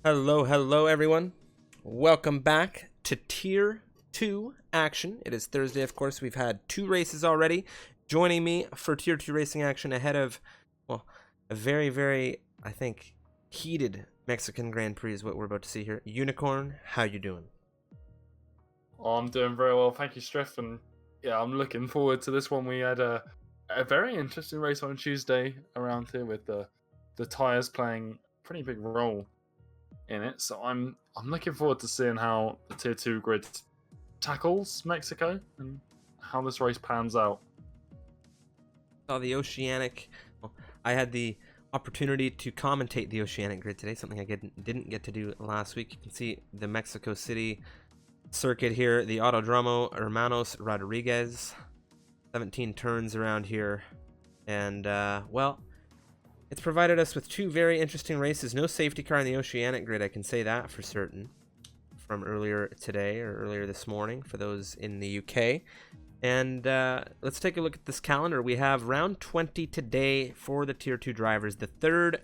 Hello everyone. Welcome back to Tier 2 action. It is Thursday, of course. We've had 2 races already. Joining me for Tier 2 racing action ahead of, well, a very, I think, heated Mexican Grand Prix is what we're about to see here. Unicorn, how you doing? Oh, I'm doing very well, thank you, Striff, and yeah, I'm looking forward to this one. We had a very interesting race on Tuesday around here with the tyres playing a pretty big role in it. So I'm looking forward to seeing how the Tier 2 grid tackles Mexico and how this race pans out. The Oceanic. Well, I had the opportunity to commentate the Oceanic grid today, something I didn't get to do last week. You can see the Mexico City circuit here, the Autodromo Hermanos Rodriguez, 17 turns around here, and well, it's provided us with 2 very interesting races. No safety car in the Oceanic grid, I can say that for certain, from earlier today or earlier this morning for those in the UK. And let's take a look at this calendar. We have round 20 today for the Tier 2 drivers, the third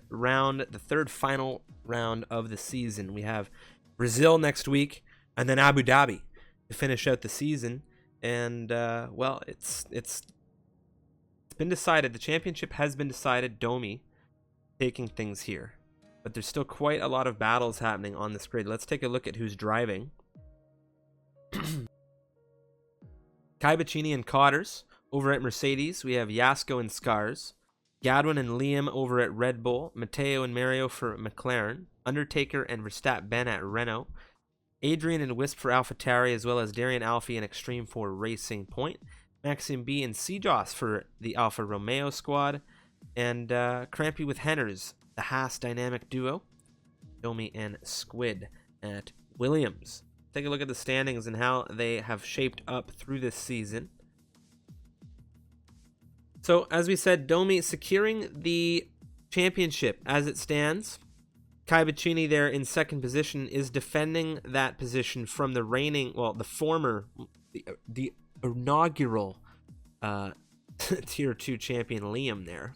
final round of the season. We have Brazil next week, and then Abu Dhabi to finish out the season. And well, it's been decided. The championship has been decided. Domi taking things here, but there's still quite a lot of battles happening on this grid. Let's take a look at who's driving. Kai Bacchini and Cotters over at Mercedes. We have Yasko and Scars, Gadwin and Liam over at Red Bull, Matteo and Mario for McLaren, Undertaker and Verstappen at Renault, Adrian and Wisp for AlphaTauri, as well as Darian Alfie and Extreme for Racing Point, Maxim B and Sejoss for the Alfa Romeo squad, and Crampy with Henners, the Haas Dynamic Duo, Domi and Squid at Williams. Take a look at the standings and how they have shaped up through this season. So, as we said, Domi securing the championship as it stands. Kai Bacchini there in second position is defending that position from the reigning, well, the inaugural Tier 2 champion Liam there.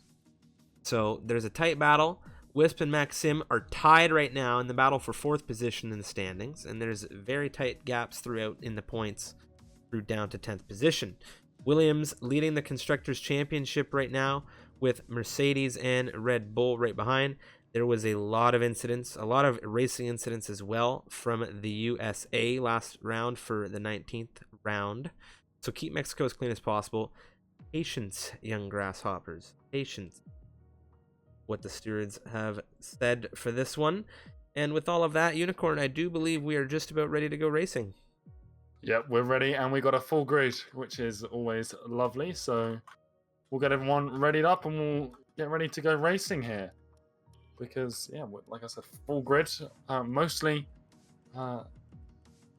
So there's a tight battle. Wisp and Maxim are tied right now in the battle for 4th position in the standings, and there's very tight gaps throughout in the points through down to 10th position. Williams leading the Constructors' Championship right now with Mercedes and Red Bull right behind. There was a lot of incidents, a lot of racing incidents as well from the USA last round for the 19th round. So keep Mexico as clean as possible. Patience, young grasshoppers. Patience. What the stewards have said for this one. And with all of that, Unicorn, I do believe we are just about ready to go racing. Yep, we're ready, and we got a full grid, which is always lovely. So we'll get everyone readied up, and we'll get ready to go racing here. Because, yeah, like I said, full grid, mostly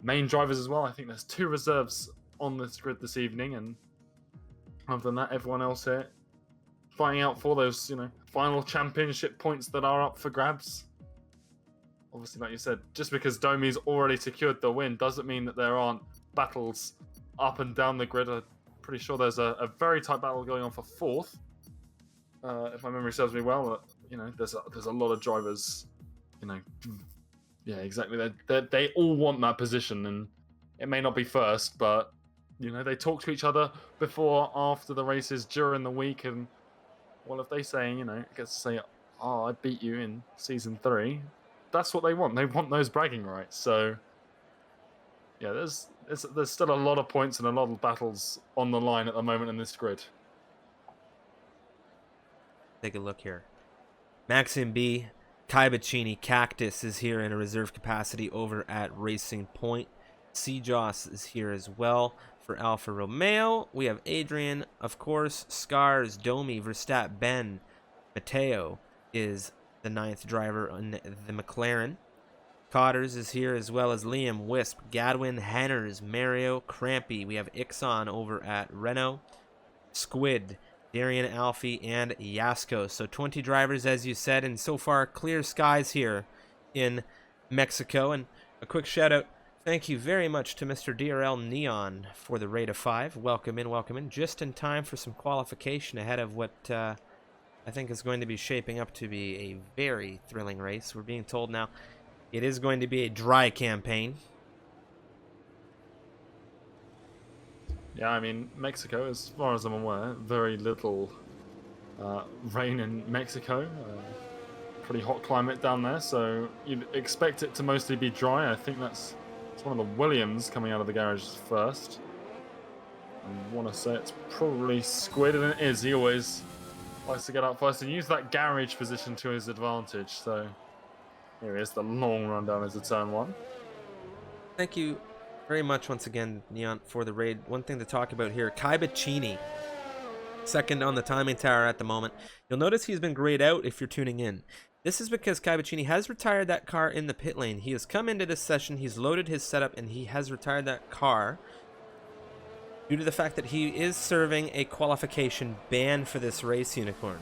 main drivers as well. I think there's 2 reserves on this grid this evening, and other than that, everyone else here fighting out for those, final championship points that are up for grabs. Obviously, like you said, just because Domi's already secured the win doesn't mean that there aren't battles up and down the grid. I'm pretty sure there's a very tight battle going on for 4th. If my memory serves me well, there's a lot of drivers, yeah, exactly. They all want that position, and it may not be first, but they talk to each other before, after the races, during the week, and well, if they say, gets to say, "Oh, I beat you in season 3," that's what they want. They want those bragging rights. So, yeah, there's still a lot of points and a lot of battles on the line at the moment in this grid. Take a look here. Maxim B, Kai Bacchini, Cactus is here in a reserve capacity over at Racing Point. Sejoss is here as well for Alfa Romeo. We have Adrian, of course, Scars, Domi, Verstappen, Matteo is the 9th driver on the McLaren. Cotters is here as well as Liam, Wisp, Gadwin, Henners, Mario, Crampy. We have Ixon over at Renault, Squid, Darian Alfie, and Yasko. So 20 drivers, as you said, and so far clear skies here in Mexico. And a quick shout out, thank you very much to Mr. DRL Neon for the rate of 5. Welcome in, just in time for some qualification ahead of what I think is going to be shaping up to be a very thrilling race. We're being told now It is going to be a dry campaign. Yeah, I mean, Mexico, as far as I'm aware, very little rain in Mexico. Pretty hot climate down there, so you'd expect it to mostly be dry. I think it's one of the Williams coming out of the garage first. I want to say it's probably Squid, and it is. He always likes to get up first and use that garage position to his advantage. So here he is, the long run down into turn 1. Thank you very much once again, Neon, for the raid. One thing to talk about here, Kaibachini, second on the timing tower at the moment. You'll notice he's been grayed out if you're tuning in. This is because Kaibachini has retired that car in the pit lane. He has come into this session, he's loaded his setup, and he has retired that car due to the fact that he is serving a qualification ban for this race, Unicorn.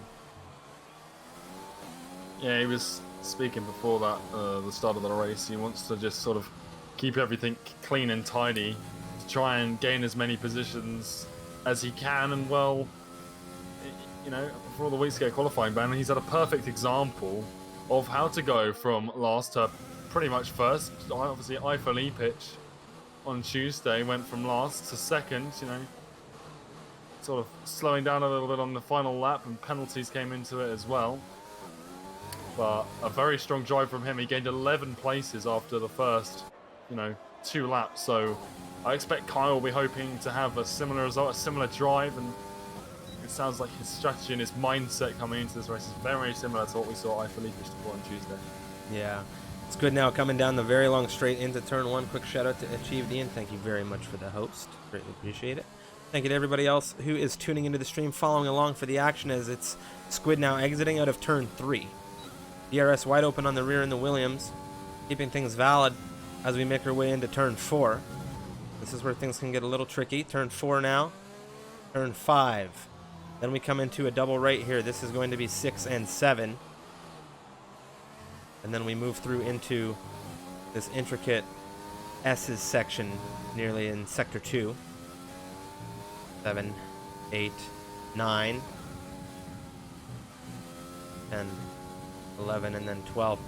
Yeah, he was speaking before that, the start of the race. He wants to just sort of keep everything clean and tidy to try and gain as many positions as he can. And well, you know, for all the weeks ago qualifying ban, he's had a perfect example of how to go from last to pretty much first. Obviously, IFLE pitch on Tuesday went from last to second, you know, sort of slowing down a little bit on the final lap, and penalties came into it as well. But a very strong drive from him. He gained 11 places after the first, 2 laps. So I expect Kyle will be hoping to have a similar result, a similar drive, and it sounds like his strategy and his mindset coming into this race is very similar to what we saw IFLE pitch before on Tuesday. Yeah. It's good now coming down the very long straight into turn 1. Quick shout out to Achieved Ian. Thank you very much for the host. Greatly appreciate it. Thank you to everybody else who is tuning into the stream, following along for the action as it's Squid now exiting out of turn 3. DRS wide open on the rear in the Williams, keeping things valid as we make our way into turn 4. This is where things can get a little tricky. Turn 4 now. Turn 5. Then we come into a double right here. This is going to be 6 and 7. And then we move through into this intricate S's section nearly in sector 2. 7, 8, 9, 10, 11, and then 12.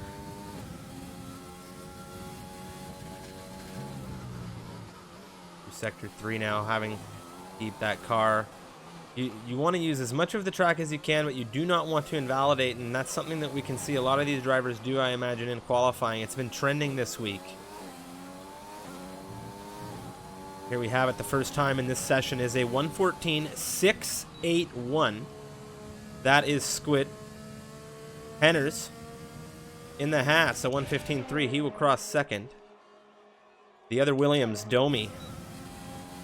Sector 3 now, having to keep that car. You want to use as much of the track as you can, but you do not want to invalidate, and that's something that we can see a lot of these drivers do, I imagine, in qualifying. It's been trending this week. Here we have it. The first time in this session is a 1:14.681. That is Squid. Henners in the Haas, a 1:15.3. He will cross second. The other Williams, Domi,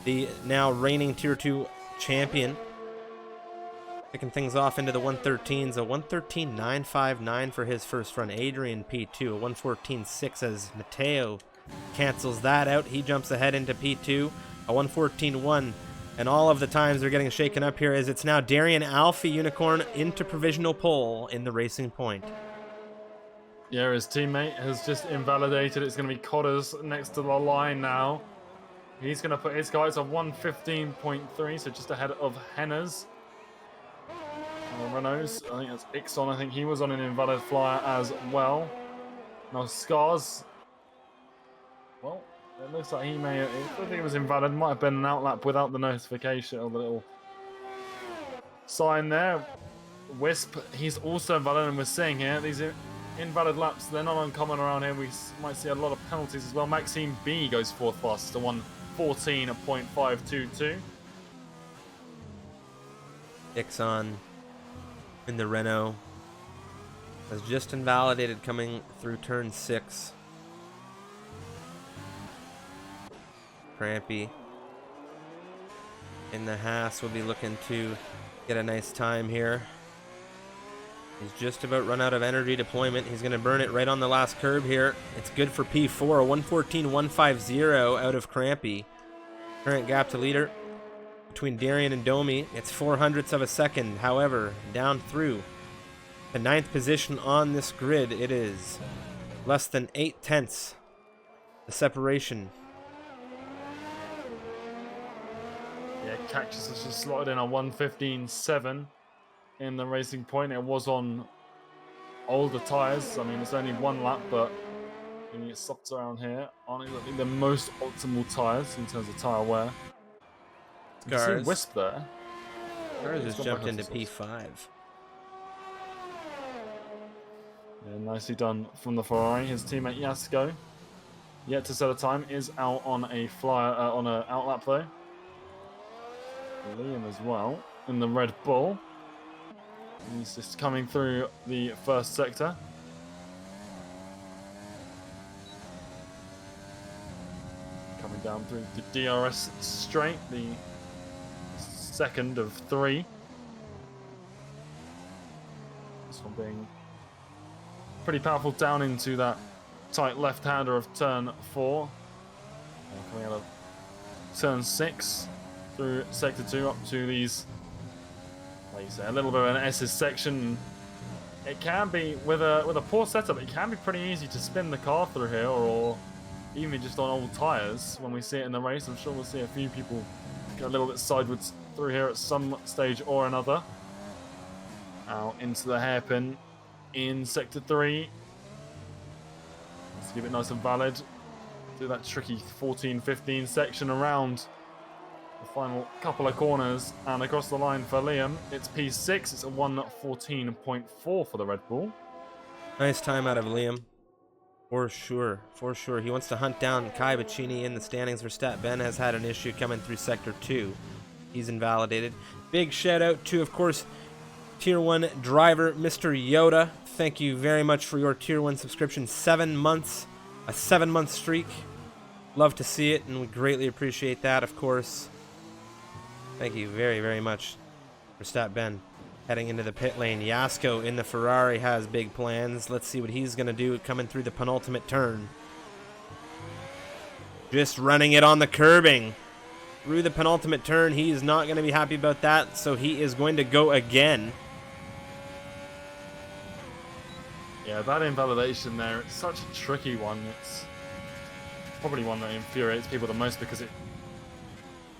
the now reigning Tier 2 champion, kicking things off into the 113s, a 113.959 for his first run. Adrian P2, a 114.6 as Mateo cancels that out. He jumps ahead into P2, a 114.1, and all of the times they're getting shaken up here as it's now Darian Alfie Unicorn into provisional pole in the Racing Point. Yeah, his teammate has just invalidated. It's going to be Cotters next to the line now. He's going to put his guys on 115.3, so just ahead of Henners. Renault's, I think that's Ixon. I think he was on an invalid flyer as well. Now Scars, well, it looks like he may, I think he was invalid. Might have been an outlap without the notification or the little sign there. Wisp, he's also invalid, and we're seeing here these invalid laps. They're not uncommon around here. We might see a lot of penalties as well. Maxime B goes fourth fastest to 1:14.522. Ixon in the Renault was just invalidated coming through turn 6. Crampy in the Haas will be looking to get a nice time here. He's just about run out of energy deployment. He's going to burn it right on the last curb here. It's good for P4, a 1:14.150 out of Crampy. Current gap to leader between Darian and Domi, it's 0.04 of a second. However, down through the 9th position on this grid, it is less than 0.8 the separation. Yeah, Cactus has just slotted in a 1:15.7 in the Racing Point. It was on older tyres. I mean, it's only one lap, but The softs around here aren't exactly the most optimal tyres in terms of tyre wear. You can see Wisp there. Scars He's has gone jumped back into onto softs. P5. Yeah, nicely done from the Ferrari. His teammate Yasko, yet to set a time, is out on a flyer on an outlap though. Liam as well in the Red Bull. He's just coming through the first sector. Coming down through the DRS straight, the second of 3. This one being pretty powerful down into that tight left-hander of turn 4. And coming out of turn 6 through sector 2 up to these, like you say, a little bit of an S's section. It can be, with a poor setup, it can be pretty easy to spin the car through here, or even just on old tyres when we see it in the race. I'm sure we'll see a few people go a little bit sideways through here at some stage or another. Out into the hairpin in sector 3. Let's keep it nice and valid. Do that tricky 14-15 section around the final couple of corners and across the line for Liam. It's P6. It's a 1:14.4 for the Red Bull. Nice time out of Liam. For sure, for sure. He wants to hunt down Kai Bacchini in the standings. Verstappen Ben has had an issue coming through sector 2. He's invalidated. Big shout out to, of course, Tier 1 driver, Mr. Yoda. Thank you very much for your Tier 1 subscription. 7 months, a 7-month streak. Love to see it, and we greatly appreciate that, of course. Thank you very, very much, Verstappen Ben. Heading into the pit lane, Yasko in the Ferrari has big plans. Let's see what he's going to do coming through the penultimate turn. Just running it on the curbing. Through the penultimate turn, he is not going to be happy about that, so he is going to go again. Yeah, that invalidation there, it's such a tricky one. It's probably one that infuriates people the most because it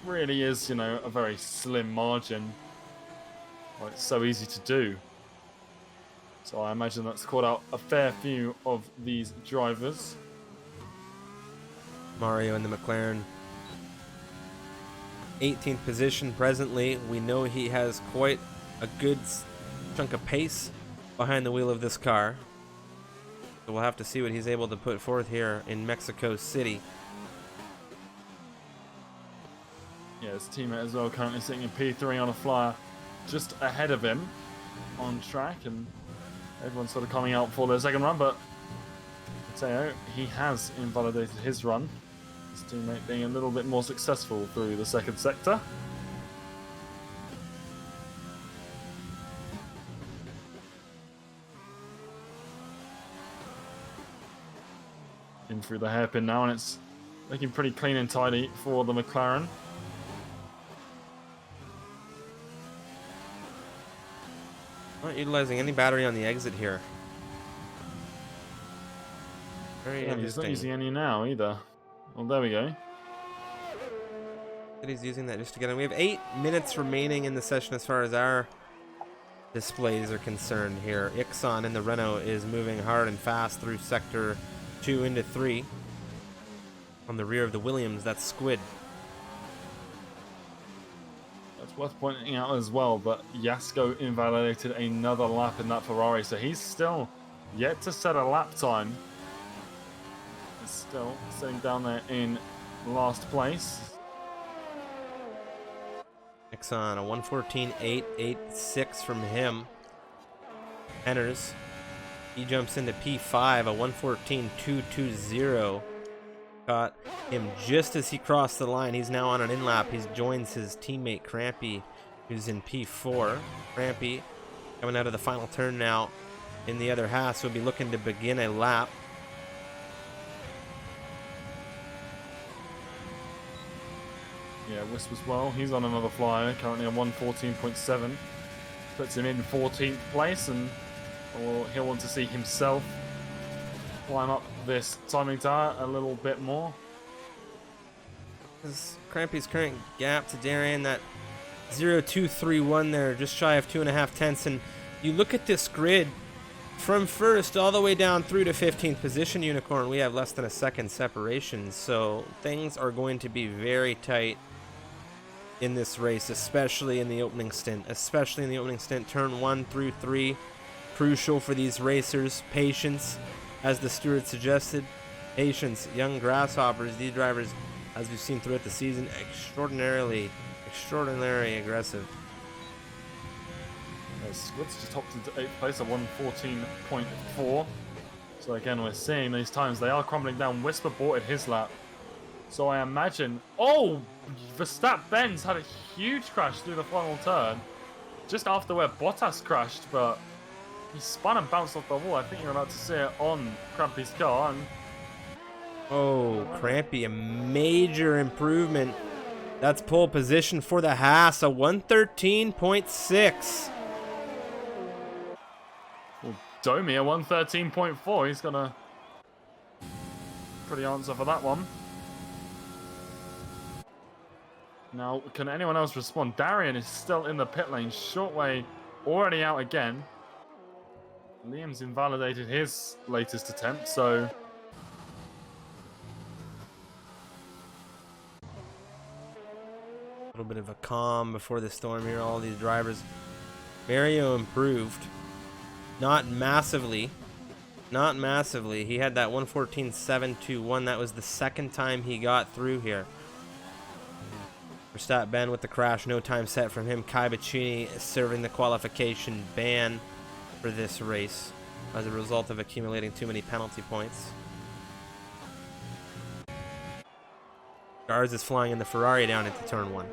really is, you know, a very slim margin. Well, it's so easy to do. So I imagine that's caught out a fair few of these drivers. Mario in the McLaren. 18th position presently. We know he has quite a good chunk of pace behind the wheel of this car. So we'll have to see what he's able to put forth here in Mexico City. Yeah, his teammate as well, currently sitting in P3 on a flyer just ahead of him on track, and everyone's sort of coming out for their second run, but Mateo, he has invalidated his run. His teammate being a little bit more successful through the second sector. In through the hairpin now, and it's looking pretty clean and tidy for the McLaren. Not utilizing any battery on the exit here. Very Yeah, he's interesting. not using any now either. Well, there we go. That he's using that just to get in. We have 8 minutes remaining in the session as far as our displays are concerned here. Ixon in the Renault is moving hard and fast through sector 2 into 3. On the rear of the Williams, that's Squid. It's worth pointing out as well that Yasko invalidated another lap in that Ferrari, so he's still yet to set a lap time. He's still sitting down there in last place. Ixon, a 1:14.886 from him. Enters. He jumps into P5, a 1:14.220. Caught him just as he crossed the line. He's now on an in-lap. He joins his teammate Crampy, who's in P4. Crampy coming out of the final turn now in the other half, so we'll be looking to begin a lap. Yeah, Wisp as well. He's on another flyer, currently on 1:14.7. Puts him in 14th place, and he'll want to see himself climb up this timing tower a little bit more. This Crampy's current gap to Darian, that 0.231 there, just shy of 2.5 tenths. And you look at this grid, From first all the way down through to 15th position, Unicorn, we have less than a second separation, so things are going to be very tight in this race, especially in the opening stint. Turn 1 through 3, crucial for these racers. Patience, as the steward suggested. Patience, young grasshoppers, these drivers, as we've seen throughout the season, extraordinarily aggressive. Squid's just hopped into 8th place at 1:14.4. So again, we're seeing these times, they are crumbling down. Whisper aborted his lap. So I imagine... Oh! Verstappen's had a huge crash through the final turn. Just after where Bottas crashed, but he spun and bounced off the wall. I think you're about to see it on Crampy's car. And oh, Crampy, a major improvement. That's pole position for the Haas, a 113.6. Domi at 113.4. He's got a pretty answer for that one. Now, can anyone else respond? Darian is still in the pit lane. Shortway already out again. Liam's invalidated his latest attempt, so... A little bit of a calm before the storm here. All these drivers. Mario improved. Not massively. Not massively. He had that 114.721. That was the second time he got through here. Verstappen with the crash. No time set from him. Kai Bacchini serving the qualification ban for this race as a result of accumulating too many penalty points. Garza is flying in the Ferrari down into turn 1.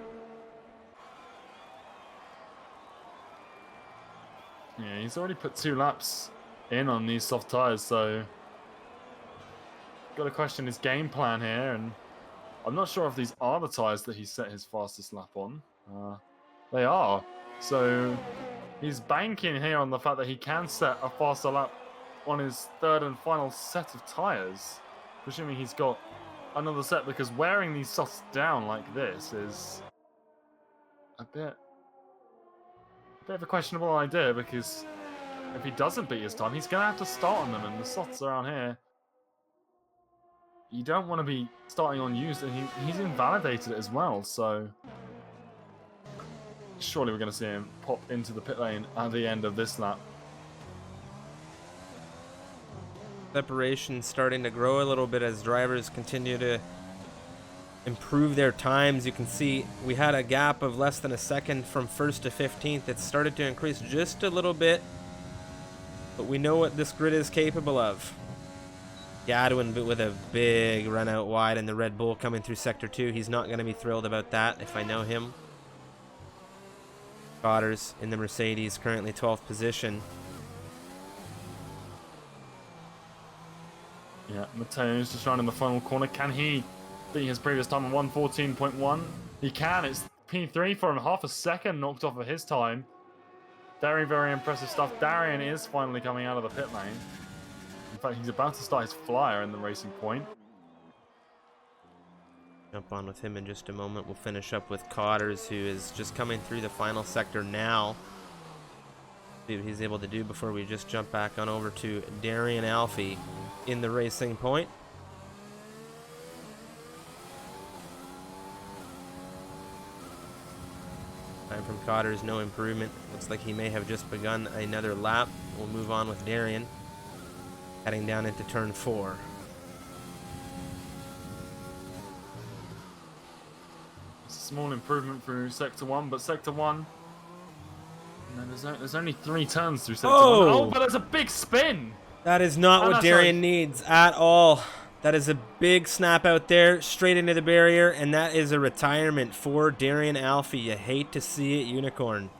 Yeah, he's already put 2 laps in on these soft tyres, so... Got to question his game plan here, and I'm not sure if these are the tyres that he set his fastest lap on. They are. So he's banking here on the fact that he can set a faster lap on his third and final set of tyres. Presuming he's got another set, because wearing these softs down like this is a bit of a questionable idea, because if he doesn't beat his time, he's going to have to start on them, and the softs around here, you don't want to be starting on used, and he's invalidated it as well, so surely we're going to see him pop into the pit lane at the end of this lap. Separation starting to grow a little bit as drivers continue to improve their times. You can see we had a gap of less than a second from 1st to 15th. It started to increase just a little bit, but we know what this grid is capable of. Gadwin with a big run out wide, and the Red Bull coming through sector 2. He's not going to be thrilled about that if I know him. Cotters in the Mercedes, currently 12th position. Yeah, Mateo's just running the final corner. Can he beat his previous time on 114.1? He can. It's P3 for him. Half a second knocked off of his time. Very, very impressive stuff. Darian is finally coming out of the pit lane. In fact, he's about to start his flyer in the racing point. Jump on with him in just a moment. We'll finish up with Cotters, who is just coming through the final sector now. See what he's able to do before we just jump back on over to Darian Alfie in the racing point. Time from Cotters, no improvement. Looks like he may have just begun another lap. We'll move on with Darian, heading down into turn 4. It's a small improvement through sector 1, but sector 1... No, there's only 3 turns through sector 1. Oh, but there's a big spin! That is not what Darian needs at all. That is a big snap out there, straight into the barrier, and that is a retirement for Darian Alfie. You hate to see it, Unicorn.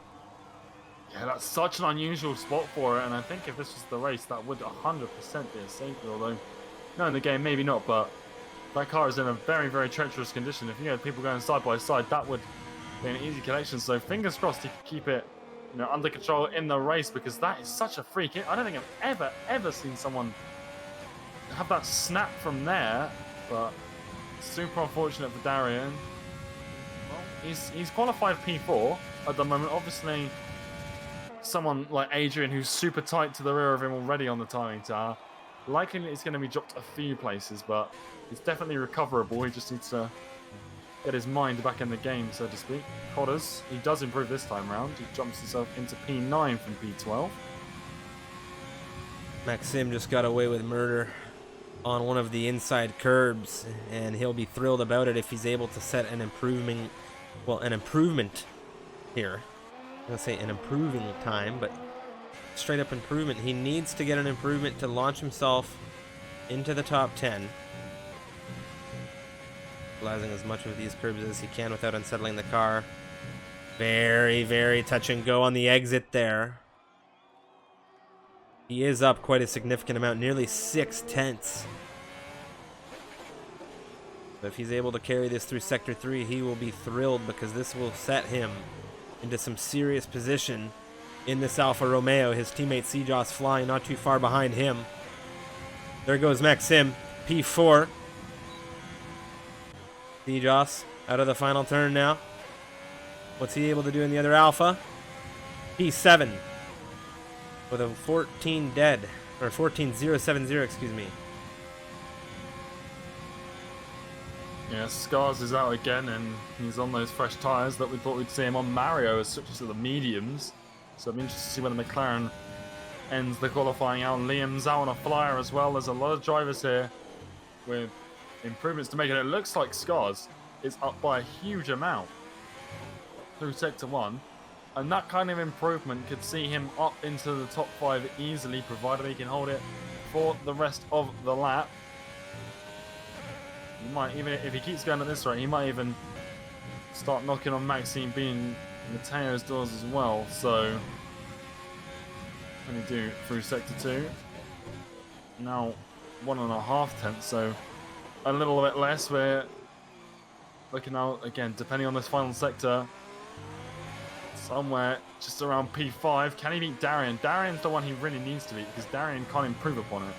Yeah, that's such an unusual spot for it, and I think if this was the race, that would 100% be a safety, although, no, in the game, maybe not, but that car is in a very, very treacherous condition. If you had people going side by side, that would be an easy collection, so fingers crossed he can keep it, you know, under control in the race, because that is such a freak. I don't think I've ever seen someone have that snap from there, but super unfortunate for Darian. Well, he's qualified P4 at the moment. Obviously, someone like Adrian, who's super tight to the rear of him already on the timing tower. Likely it's going to be dropped a few places, but it's definitely recoverable. He just needs to get his mind back in the game, so to speak. Codders, he does improve this time round. He jumps himself into P9 from P12. Maxim just got away with murder on one of the inside curbs, and he'll be thrilled about it if he's able to set an improvement here. I'm gonna say an improving time, but straight up improvement. He needs to get an improvement to launch himself into the top 10. Utilizing as much of these curbs as he can without unsettling the car. Very, very touch and go on the exit there. He is up quite a significant amount, nearly 6/10. So if he's able to carry this through Sector 3, he will be thrilled, because this will set him into some serious position in this Alfa Romeo. His teammate Sejoss flying not too far behind him. There goes Maxim, P4. Sejoss out of the final turn now. What's he able to do in the other Alpha? P7. With a 14 dead, or 14.070, excuse me. Yeah, Scars is out again, and he's on those fresh tyres that we thought we'd see him on. Mario as switches to the mediums, so I'm interested to see whether McLaren ends the qualifying out. Liam's out on a flyer as well. There's a lot of drivers here with improvements to make, and it looks like Scars is up by a huge amount through Sector 1. And that kind of improvement could see him up into the top 5 easily, provided he can hold it for the rest of the lap. He might, even if he keeps going at this rate, he might even start knocking on Maxime being Mateo's doors as well. So, what can he do through Sector 2? Now 1.5 tenths, so a little bit less. We're looking out again, depending on this final sector, somewhere just around P5. Can he beat Darian? Darian's the one he really needs to beat, because Darian can't improve upon it.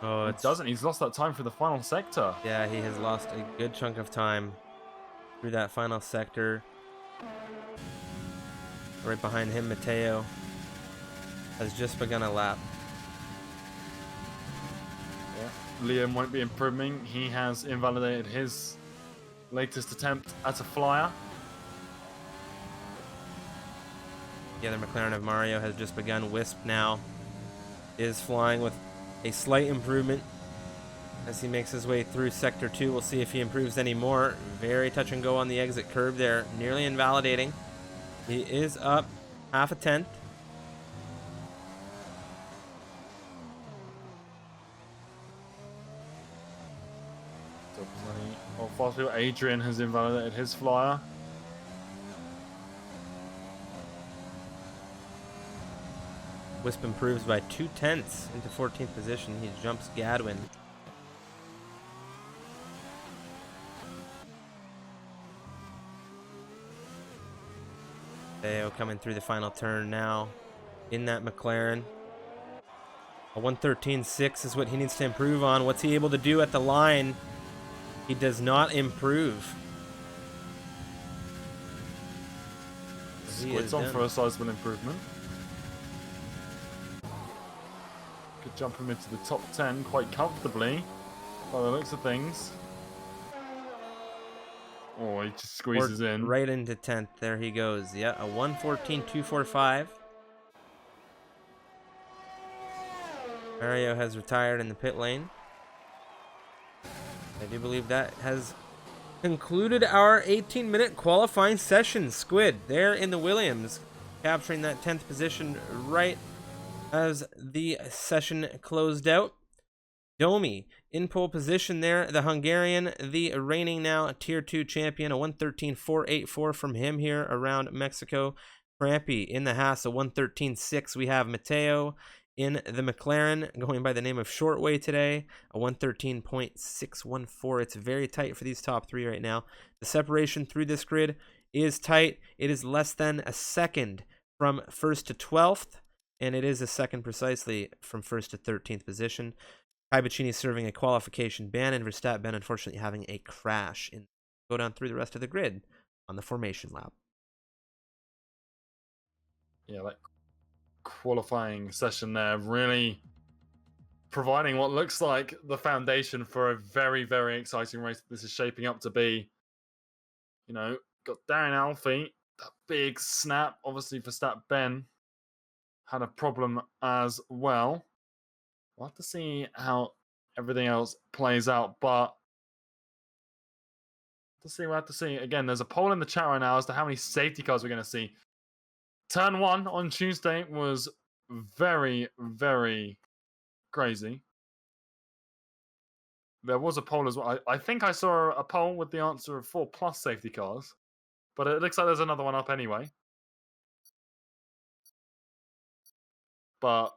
Oh, he doesn't. He's lost that time for the final sector. Yeah, he has lost a good chunk of time through that final sector. Right behind him, Mateo has just begun a lap. Yeah. Liam won't be improving. He has invalidated his latest attempt at a flyer. The other McLaren of Mario has just begun. Wisp now is flying with a slight improvement as he makes his way through Sector 2. We'll see if he improves any more. Very touch and go on the exit curve there, nearly invalidating. He is up 0.5 tenth. Adrian has invalidated his flyer. Wisp improves by 0.2 into 14th position. He jumps Gadwin. Theo coming through the final turn now in that McLaren. A 113.6 is what he needs to improve on. What's he able to do at the line? He does not improve. Squid's on for a sizable improvement. Could jump him into the top 10 quite comfortably by the looks of things. Oh, he just squeezes in. Right into 10th. There he goes. Yeah, a 114.245. Mario has retired in the pit lane. I do believe that has concluded our 18-minute qualifying session. Squid there in the Williams, capturing that 10th position right as the session closed out. Domi in pole position there, the Hungarian, the reigning now Tier 2 champion, a 113.484 from him here around Mexico. Crampy in the Haas, a 113.6. We have Mateo in the McLaren, going by the name of Shortway today, a 113.614. It's very tight for these top three right now. The separation through this grid is tight. It is less than a second from 1st to 12th, and it is a second precisely from 1st to 13th position. Kai Bacchini serving a qualification ban, and Verstappen unfortunately having a crash. Go down through the rest of the grid on the formation lap. yeah, that qualifying session there really providing what looks like the foundation for a very, very exciting race this is shaping up to be. You know, got Darren Alfie, that big snap, obviously for Stat Ben, had a problem as well. We'll have to see how everything else plays out, but we'll have to see. Again, there's a poll in the chat right now as to how many safety cars we're going to see. Turn 1 on Tuesday was very, very crazy. There was a poll as well. I think I saw a poll with the answer of 4+ safety cars, but it looks like there's another one up anyway. But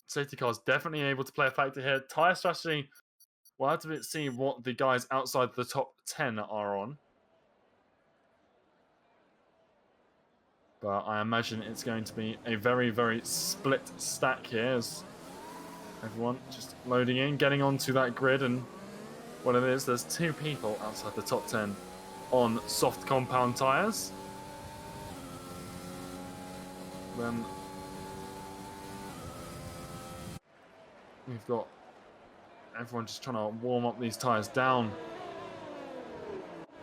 safety cars definitely able to play a factor here. Tyre strategy, we'll have to see what the guys outside the top 10 are on. But I imagine it's going to be a very, very split stack here as everyone just loading in, getting onto that grid. And what it is, there's 2 people outside the top 10 on soft compound tyres. Then we've got everyone just trying to warm up these tyres down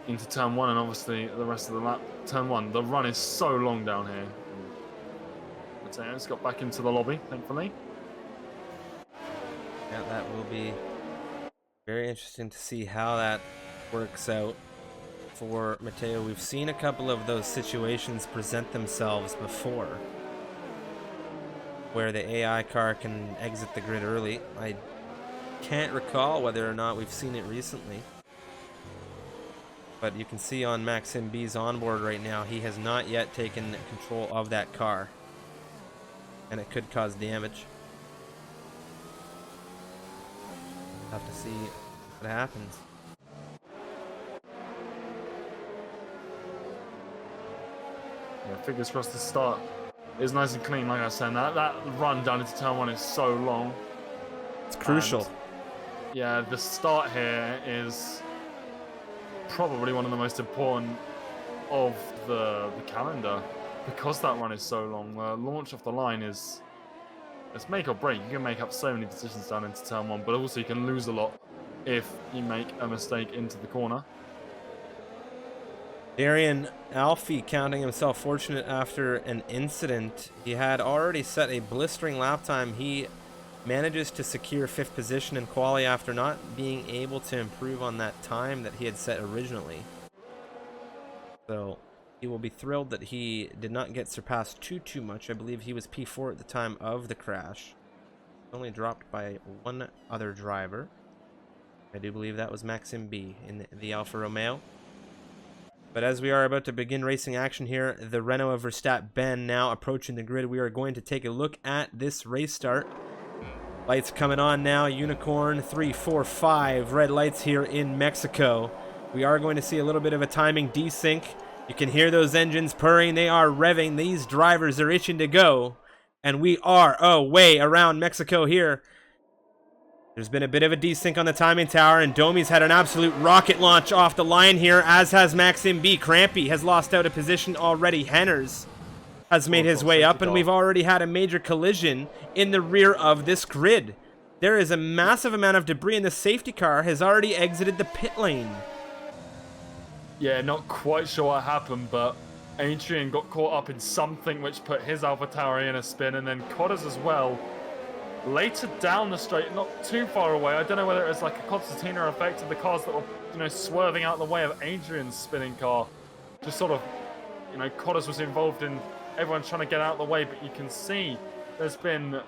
into turn 1, and obviously the rest of the lap. Turn 1, the run is so long down here. Mateo's got back into the lobby, thankfully. Yeah, that will be very interesting to see how that works out for Mateo. We've seen a couple of those situations present themselves before, where the AI car can exit the grid early. I can't recall whether or not we've seen it recently, but you can see on Maxim B's onboard right now, he has not yet taken control of that car, and it could cause damage. Have to see what happens. Yeah, fingers crossed the start is nice and clean, like I was saying. That run down into turn 1 is so long. It's crucial. And, yeah, the start here is probably one of the most important of the calendar because that run is so long. The launch off the line is, it's make or break. You can make up so many decisions down into turn 1, but also you can lose a lot if you make a mistake into the corner. Darren Alfie counting himself fortunate after an incident. He had already set a blistering lap time. He manages to secure 5th position in quali after not being able to improve on that time that he had set originally. So he will be thrilled that he did not get surpassed too much. I believe he was P4 at the time of the crash. Only dropped by one other driver. I do believe that was Maxim B in the Alfa Romeo. But as we are about to begin racing action here, the Renault of Verstappen Ben now approaching the grid. We are going to take a look at this race start. Lights coming on now. Unicorn 3, 4, 5 red lights here in Mexico. We are going to see a little bit of a timing desync. You can hear those engines purring. They are revving. These drivers are itching to go. And we are away around Mexico here. There's been a bit of a desync on the timing tower, and Domi's had an absolute rocket launch off the line here, as has Maxim B. Crampy has lost out a position already. Henners has made his way up, and we've already had a major collision in the rear of this grid. There is a massive amount of debris, and the safety car has already exited the pit lane. Yeah, not quite sure what happened, but Adrian got caught up in something which put his Alpha Tauri in a spin, and then Cotters as well. Later down the straight, not too far away. I don't know whether it was like a concertina effect of the cars that were, swerving out the way of Adrian's spinning car. Just sort of, Cotters was involved in everyone trying to get out of the way, but you can see there's been,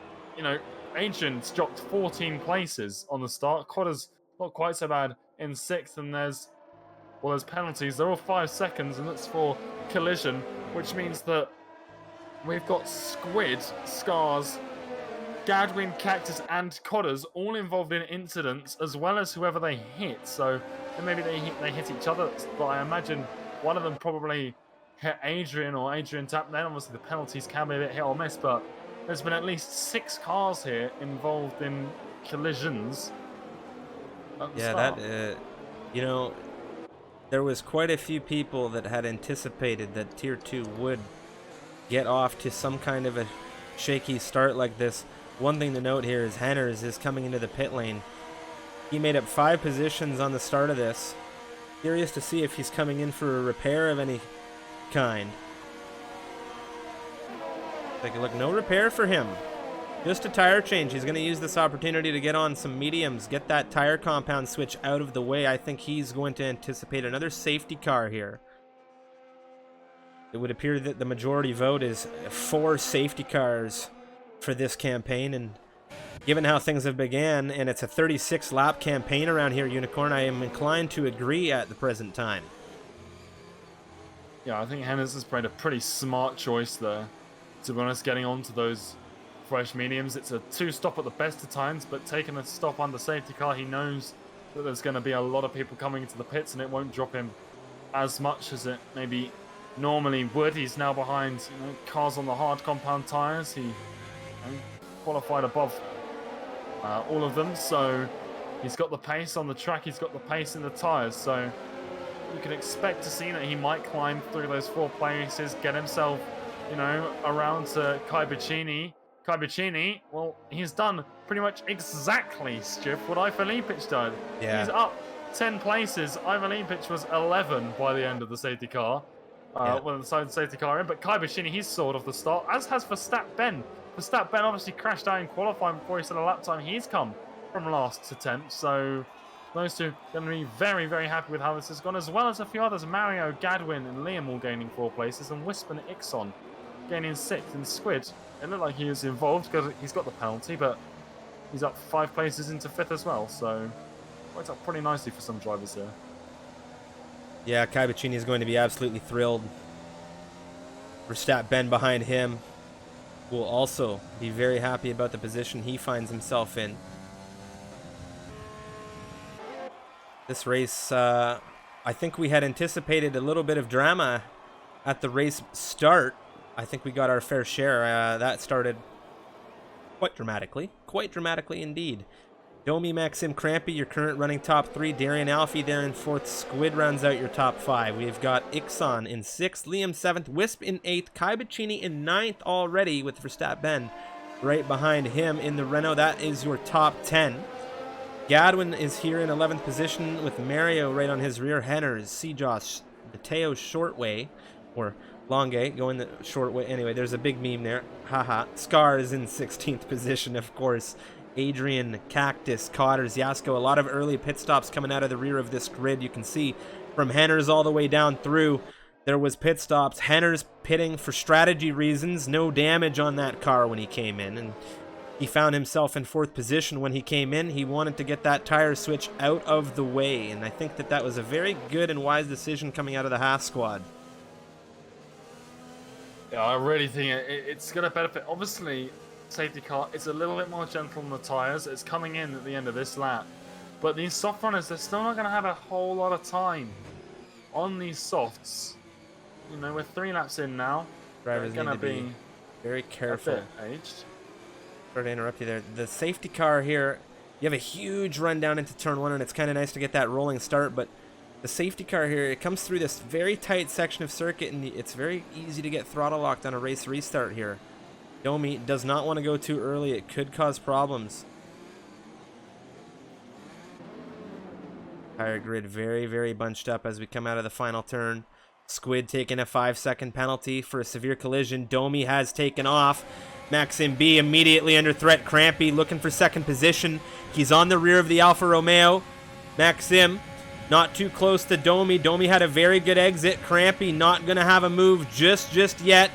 Adrian's dropped 14 places on the start. Cotters not quite so bad in 6th, and there's penalties. They're all 5 seconds, and that's for collision, which means that we've got Squid, Scars, Gadwin, Cactus, and Cotters all involved in incidents, as well as whoever they hit. So maybe they hit each other, but I imagine one of them probably hit Adrian, or Adrian tapped. Then obviously the penalties can be a bit hit or miss, but there's been at least 6 cars here involved in collisions. Yeah, there was quite a few people that had anticipated that Tier 2 would get off to some kind of a shaky start like this. One thing to note here is Henners is coming into the pit lane. He made up 5 positions on the start of this. Curious to see if he's coming in for a repair of any kind. Take a look. No repair for him. Just a tire change. He's going to use this opportunity to get on some mediums, get that tire compound switch out of the way. I think he's going to anticipate another safety car here. It would appear that the majority vote is 4 safety cars for this campaign, and given how things have began, and it's a 36-lap campaign around here, Unicorn, I am inclined to agree at the present time. Yeah, I think Henners has made a pretty smart choice there. To be honest, getting onto those fresh mediums, it's a 2-stop at the best of times, but taking a stop under safety car, he knows that there's going to be a lot of people coming into the pits, and it won't drop him as much as it maybe normally would. He's now behind, cars on the hard compound tires. He qualified above all of them, so he's got the pace on the track, he's got the pace in the tires, so you can expect to see that he might climb through those 4 places, get himself, around to Kai Bicini. Kai Bicini, well, he's done pretty much exactly, Striff, what Ivan Lepic did. Yeah. He's up 10 places. Ivan Lepic was 11 by the end of the safety car. When the safety car in, but Kai Bicini, he's soared off the start, as has Verstappen. Verstappen obviously crashed out in qualifying before he set a lap time. He's come from last to 10th, so those two are going to be very, very happy with how this has gone, as well as a few others. Mario, Gadwin, and Liam all gaining 4 places, and Wisp and Ixon gaining 6th. And Squid, it looked like he was involved because he's got the penalty, but he's up 5 places into 5th as well, so worked out pretty nicely for some drivers here. Yeah, Kai Bicini is going to be absolutely thrilled. Verstappen behind him will also be very happy about the position he finds himself in. This race, I think we had anticipated a little bit of drama at the race start. I think we got our fair share. That started quite dramatically indeed. Domi, Maxim, Crampy, your current running top 3. Darian Alfie there in 4th. Squid rounds out your top 5. We've got Ixon in 6th, Liam 7th, Wisp in 8th, Kai Bicini in 9th already with Verstappen right behind him in the Renault. That is your top 10. Gadwin is here in 11th position with Mario right on his rear. Henners, Seajosh, Mateo Shortway, or Longue going the short way. Anyway, there's a big meme there. Haha. Scar is in 16th position, of course. Adrian, Cactus, Cotters, Yasko. A lot of early pit stops coming out of the rear of this grid. You can see from Henners all the way down through, there was pit stops. Henners pitting for strategy reasons. No damage on that car when he came in, and he found himself in 4th position when he came in. He wanted to get that tire switch out of the way, and I think that was a very good and wise decision coming out of the Haas squad. Yeah, I really think it's going to benefit. Obviously, safety car, it's a little bit more gentle on the tires. It's coming in at the end of this lap, but these soft runners, they're still not going to have a whole lot of time on these softs. We're 3 laps in now. Drivers need to be very careful. Aged. Sorry to interrupt you there. The safety car here, you have a huge run down into turn 1, and it's kind of nice to get that rolling start, but the safety car here, it comes through this very tight section of circuit, and it's very easy to get throttle locked on a race restart here. Domi does not want to go too early. It could cause problems. Tire grid very, very bunched up as we come out of the final turn. Squid taking a 5-second penalty for a severe collision. Domi has taken off. Maxim B immediately under threat. Crampy looking for 2nd position. He's on the rear of the Alfa Romeo. Maxim not too close to Domi. Domi had a very good exit. Crampy not going to have a move just yet.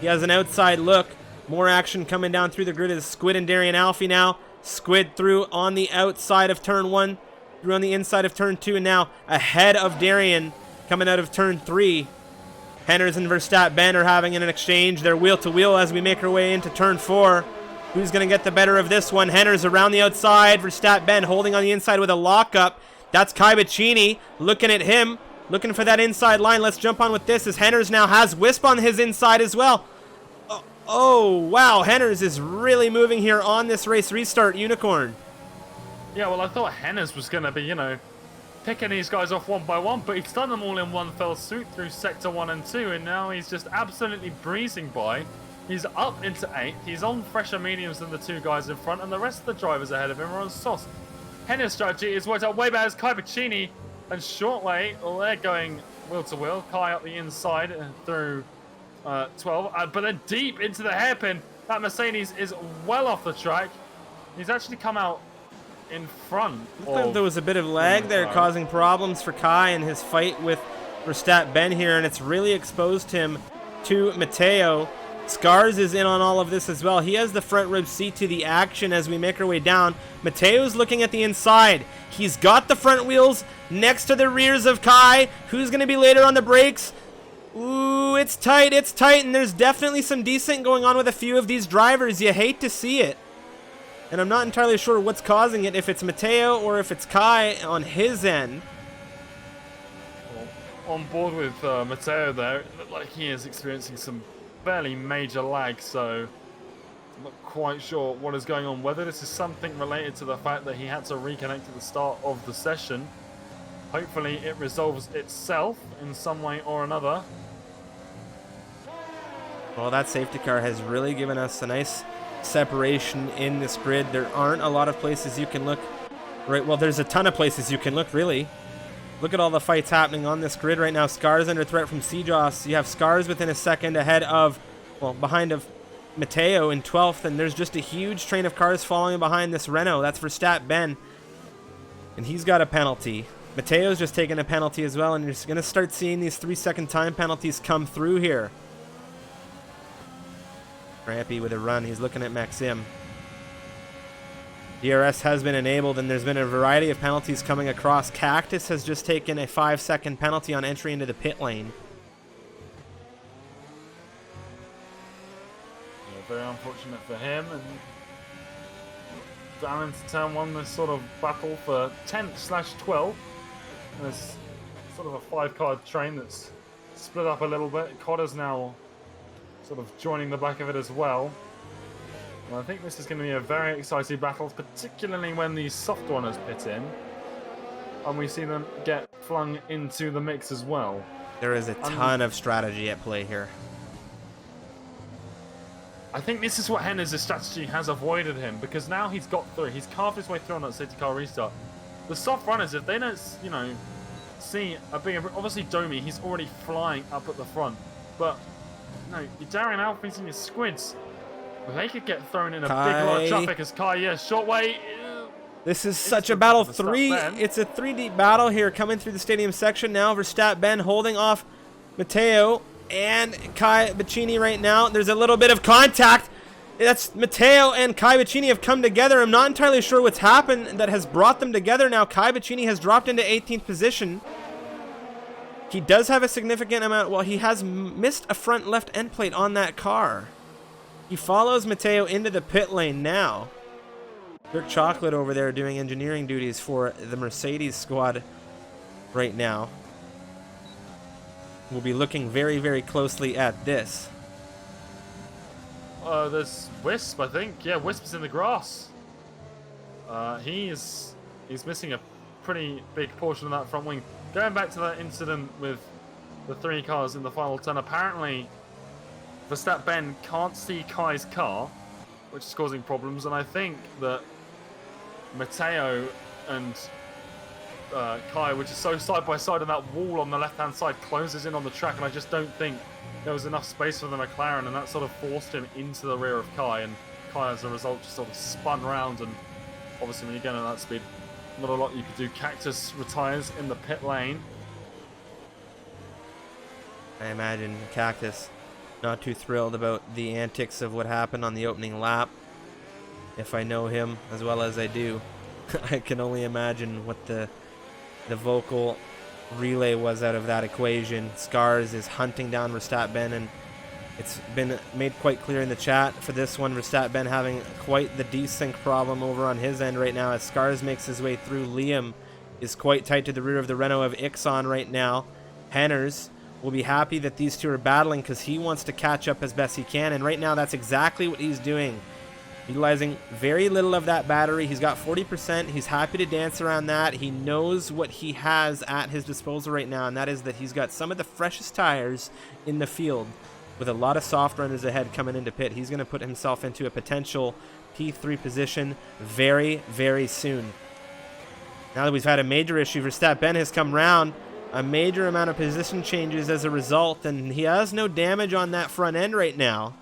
He has an outside look. More action coming down through the grid is Squid and Darian Alfie now. Squid through on the outside of turn 1, through on the inside of turn 2, and now ahead of Darian coming out of turn 3. Henners and Verstappen are having an exchange. They're wheel to wheel as we make our way into turn 4. Who's going to get the better of this one? Henners around the outside. Verstappen holding on the inside with a lockup. That's Kai Bicini looking at him, looking for that inside line. Let's jump on with this as Henners now has Wisp on his inside as well. Oh, wow. Henners is really moving here on this race restart, Unicorn. Yeah, well, I thought Henners was going to be, picking these guys off one by one, but he's done them all in one fell swoop through Sector 1 and 2, and now he's just absolutely breezing by. He's up into 8th. He's on fresher mediums than the 2 guys in front, and the rest of the drivers ahead of him are on sauce. Henner's strategy is worked out way better as Kai Bacchini and Shortway. Well, they're going wheel to wheel. Kai up the inside through 12, but then deep into the hairpin. That Mercedes is well off the track. He's actually come out in front. There was a bit of lag there causing problems for Kai in his fight with Verstappen Ben here, and it's really exposed him to Matteo. Scars is in on all of this as well. He has the front rib seat to the action as we make our way down. Matteo's looking at the inside. He's got the front wheels next to the rears of Kai. Who's going to be later on the brakes? Ooh, it's tight, and there's definitely some decent going on with a few of these drivers. You hate to see it. And I'm not entirely sure what's causing it, if it's Matteo or if it's Kai on his end. Well, on board with Matteo there, it looked like he is experiencing some fairly major lag, so I'm not quite sure what is going on. Whether this is something related to the fact that he had to reconnect at the start of the session. Hopefully it resolves itself in some way or another. Well, that safety car has really given us a nice separation in this grid. There aren't a lot of places you can look. Right, well, there's a ton of places you can look, really. Look at all the fights happening on this grid right now. Scars under threat from Sejoss. You have Scars within a second ahead of, well, behind of Matteo in 12th, and there's just a huge train of cars following behind this Renault. That's Verstappen Ben, and he's got a penalty. Matteo's just taken a penalty as well, and you're going to start seeing these 3-second time penalties come through here. Rampy with a run. He's looking at Maxim. DRS has been enabled, and there's been a variety of penalties coming across. Cactus has just taken a 5-second penalty on entry into the pit lane. Yeah, very unfortunate for him. And down into turn 1, this sort of battle for 10th/12. There's sort of a 5-car train that's split up a little bit. Cotter's now sort of joining the back of it as well. And I think this is going to be a very exciting battle, particularly when these soft runners pit in and we see them get flung into the mix as well. There is a ton of strategy at play here. I think this is what Henner's strategy has avoided him, because now he's got through. He's carved his way through on that safety car restart. The soft runners, if they don't, you know, see a bigger... Obviously, Domi, he's already flying up at the front. But, no, your Darren Alphys and your Squids, they could get thrown in a big lot of traffic as Kai, yeah, short way. This is such a battle. It's a 3-deep battle here coming through the stadium section now. Verstappen Ben holding off Matteo and Kai Bacchini right now. There's a little bit of contact. That's Matteo and Kai Bacchini have come together. I'm not entirely sure what's happened that has brought them together now. Kai Bacchini has dropped into 18th position. He does have a significant amount. Well, he has missed a front left end plate on that car. He follows Matteo into the pit lane now. Dirk Chocolate over there doing engineering duties for the Mercedes squad right now. We'll be looking very, very closely at this. There's Wisp, I think. Yeah, Wisp's in the grass. He's missing a pretty big portion of that front wing. Going back to that incident with the 3 cars in the final turn, apparently Verstappen Ben can't see Kai's car, which is causing problems, and I think that Matteo and Kai, which is so side by side, and that wall on the left-hand side closes in on the track, and I just don't think there was enough space for the McLaren, and that sort of forced him into the rear of Kai, and Kai, as a result, just sort of spun round, and obviously when you're going at that speed, not a lot you could do. Cactus retires in the pit lane. I imagine Cactus not too thrilled about the antics of what happened on the opening lap. If I know him as well as I do, I can only imagine what the vocal relay was out of that equation. Scars is hunting down Verstappen Ben, and it's been made quite clear in the chat for this one, Verstappen Ben having quite the desync problem over on his end right now as Scars makes his way through. Liam is quite tight to the rear of the Renault of Ixon right now. Henners will be happy that these two are battling because he wants to catch up as best he can, and right now that's exactly what he's doing. Utilizing very little of that battery. He's got 40%. He's happy to dance around that. He knows what he has at his disposal right now, and that is that he's got some of the freshest tires in the field with a lot of soft runners ahead coming into pit. He's going to put himself into a potential P3 position very, very soon. Now that we've had a major issue, Verstappen has come round. A major amount of position changes as a result, and he has no damage on that front end right now.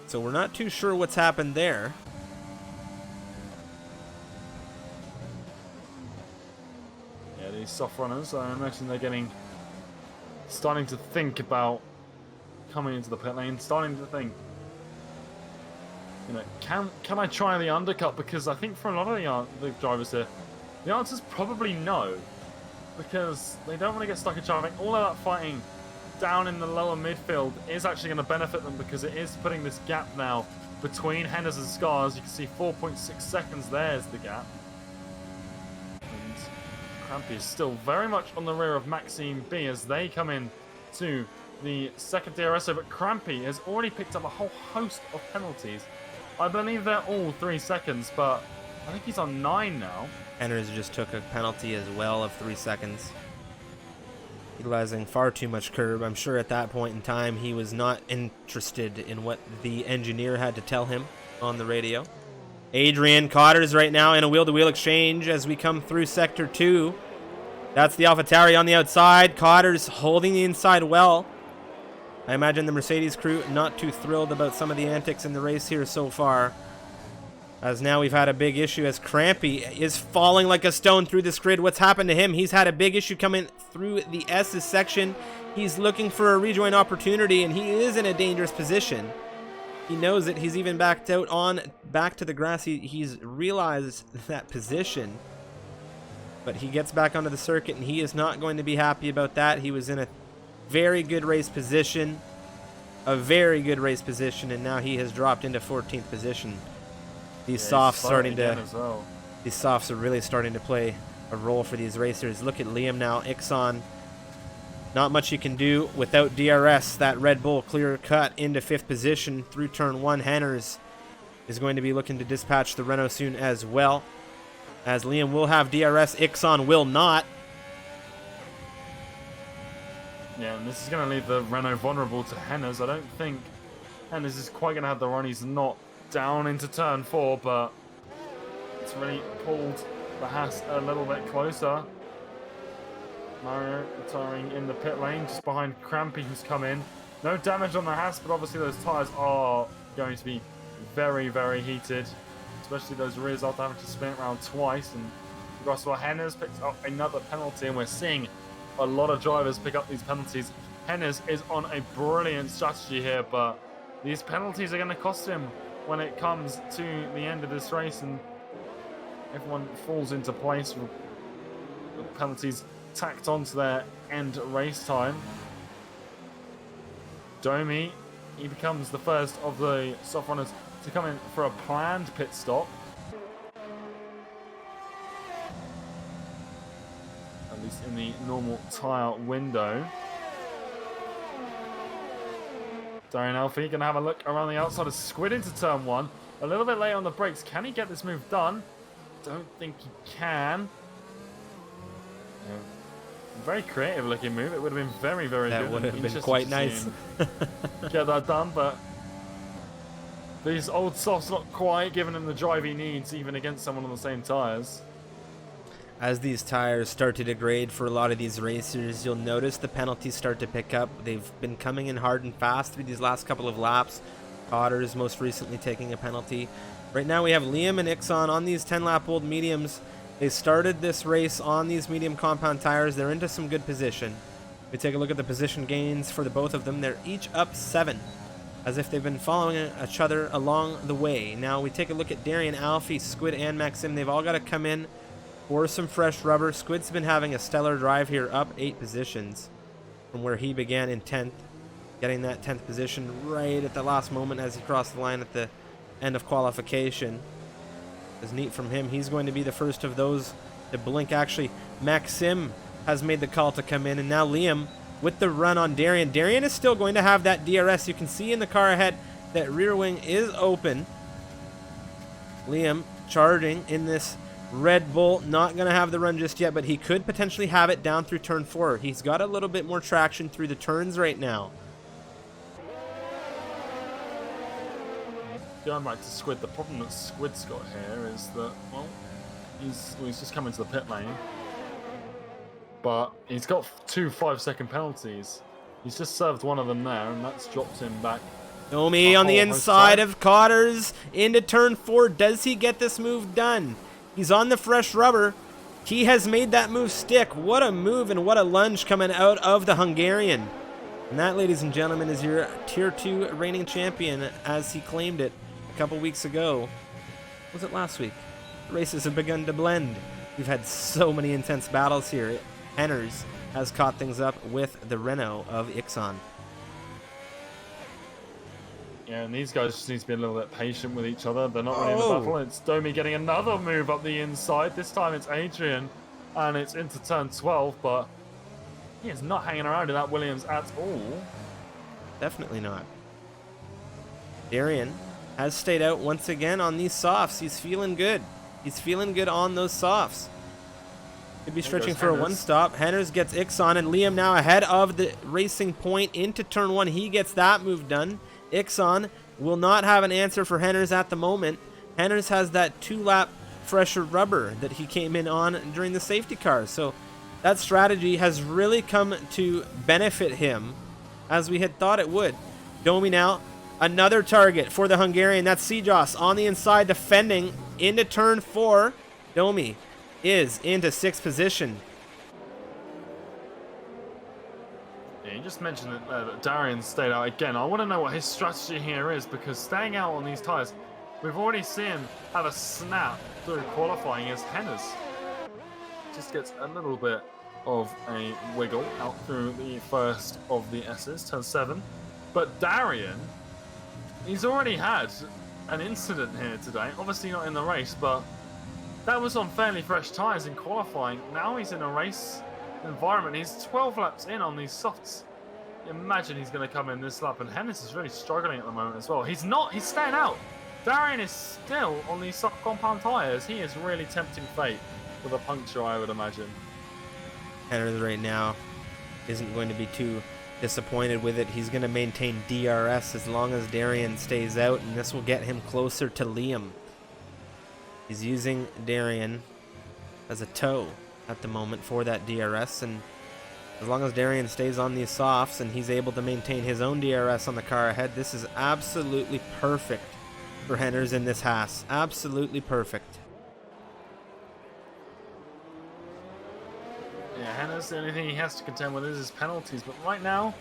So we're not too sure what's happened there. Yeah, these soft runners, I imagine they're starting to think about coming into the pit lane, starting to think, you know, can I try the undercut? Because I think for a lot of the drivers here, the answer is probably no, because they don't want to get stuck in traffic. All of that fighting down in the lower midfield is actually going to benefit them, because it is putting this gap now between Hennes and Scars. You can see 4.6 seconds there's the gap. And Crampy is still very much on the rear of Maxime B as they come in to the second DRS, but Crampy has already picked up a whole host of penalties. I believe they're all 3 seconds, but I think he's on 9 now. Hennes just took a penalty as well of 3 seconds. Utilizing far too much curb. I'm sure at that point in time he was not interested in what the engineer had to tell him on the radio. Adrian Cotters right now in a wheel-to-wheel exchange as we come through Sector 2. That's the AlphaTauri on the outside. Cotters holding the inside well. I imagine the Mercedes crew not too thrilled about some of the antics in the race here so far, as now we've had a big issue as Crampy is falling like a stone through this grid. What's happened to him? He's had a big issue coming through the S's section. He's looking for a rejoin opportunity, and he is in a dangerous position. He knows it. He's even backed out on back to the grass. He's realized that position, but he gets back onto the circuit, and he is not going to be happy about that. He was in a very good race position, and now he has dropped into 14th position. These softs are really starting to play a role for these racers. Look at Liam now. Ixon, not much you can do without DRS. That Red Bull clear cut into 5th position through turn 1. Hennes is going to be looking to dispatch the Renault soon as well, as Liam will have DRS. Ixon will not. Yeah, and this is going to leave the Renault vulnerable to Hennes. I don't think Hennes is quite going to have the run. He's not down into turn 4, but it's really pulled the Haas a little bit closer. Mario retiring in the pit lane just behind Crampy, who's come in. No damage on the Haas, but obviously those tyres are going to be very, very heated, especially those rears after having to spin it around twice. And Russell Hennes picks up another penalty, and we're seeing a lot of drivers pick up these penalties. Hennes is on a brilliant strategy here, but these penalties are going to cost him when it comes to the end of this race, and everyone falls into place with penalties tacked onto their end race time. Domi, he becomes the first of the soft runners to come in for a planned pit stop. At least in the normal tyre window. Darian Alfie going to have a look around the outside of Squid into turn 1. A little bit late on the brakes. Can he get this move done? Don't think he can. Yeah. Very creative looking move. It would have been very, very good. That would have been quite nice. Get that done, but these old softs not quite giving him the drive he needs, even against someone on the same tyres. As these tires start to degrade for a lot of these racers, you'll notice the penalties start to pick up. They've been coming in hard and fast through these last couple of laps. Cotters most recently taking a penalty. Right now we have Liam and Ixon on these 10-lap-old mediums. They started this race on these medium compound tires. They're into some good position. We take a look at the position gains for the both of them. They're each up 7, as if they've been following each other along the way. Now we take a look at Darian, Alfie, Squid, and Maxim. They've all got to come in for some fresh rubber. Squid's been having a stellar drive here, up 8 positions from where he began in 10th, getting that 10th position right at the last moment as he crossed the line at the end of qualification. It's neat from him. He's going to be the first of those to blink. Actually, Maxim has made the call to come in, and now Liam with the run on Darian. Darian is still going to have that DRS. You can see in the car ahead, that rear wing is open. Liam charging in this Red Bull, not going to have the run just yet, but he could potentially have it down through turn 4. He's got a little bit more traction through the turns right now. Going back to Squid, the problem that Squid's got here is that, well, he's just coming to the pit lane, but he's got 2 5-second penalties. He's just served one of them there, and that's dropped him back. Domi on the inside of Cotters into turn 4. Does he get this move done? He's on the fresh rubber. He has made that move stick. What a move and what a lunge coming out of the Hungarian. And that, ladies and gentlemen, is your Tier 2 reigning champion as he claimed it a couple weeks ago. Was it last week? The races have begun to blend. We've had so many intense battles here. Henners has caught things up with the Renault of Ixon. Yeah, and these guys just need to be a little bit patient with each other. They're not really in the battle. It's Domi getting another move up the inside. This time it's Adrian, and it's into turn 12, but he is not hanging around in that Williams at all. Definitely not. Darian has stayed out once again on these softs. He's feeling good. He's feeling good on those softs. Could be stretching for a one-stop. Henners gets Ixon, and Liam now ahead of the racing point into turn 1. He gets that move done. Ixon will not have an answer for Henners at the moment. Henners has that 2-lap fresher rubber that he came in on during the safety car. So that strategy has really come to benefit him as we had thought it would. Domi now, another target for the Hungarian. That's Sijos on the inside defending into turn 4. Domi is into 6th position. Yeah, you just mentioned that Darian stayed out again. I want to know what his strategy here is, because staying out on these tyres, we've already seen him have a snap through qualifying as Henners. Just gets a little bit of a wiggle out through the first of the S's, turn 7. But Darian, he's already had an incident here today. Obviously not in the race, but that was on fairly fresh tyres in qualifying. Now he's in a race environment. He's 12 laps in on these softs. Imagine he's going to come in this lap, and Henners is really struggling at the moment as well. He's staying out. Darian is still on these soft compound tyres. He is really tempting fate with a puncture, I would imagine. Henners right now isn't going to be too disappointed with it. He's going to maintain DRS as long as Darian stays out, and this will get him closer to Liam. He's using Darian as a tow at the moment for that DRS, and as long as Darian stays on these softs and he's able to maintain his own DRS on the car ahead, this is absolutely perfect for Henners in this Haas. Absolutely perfect. Yeah, Henners, the only thing he has to contend with is his penalties, but right now,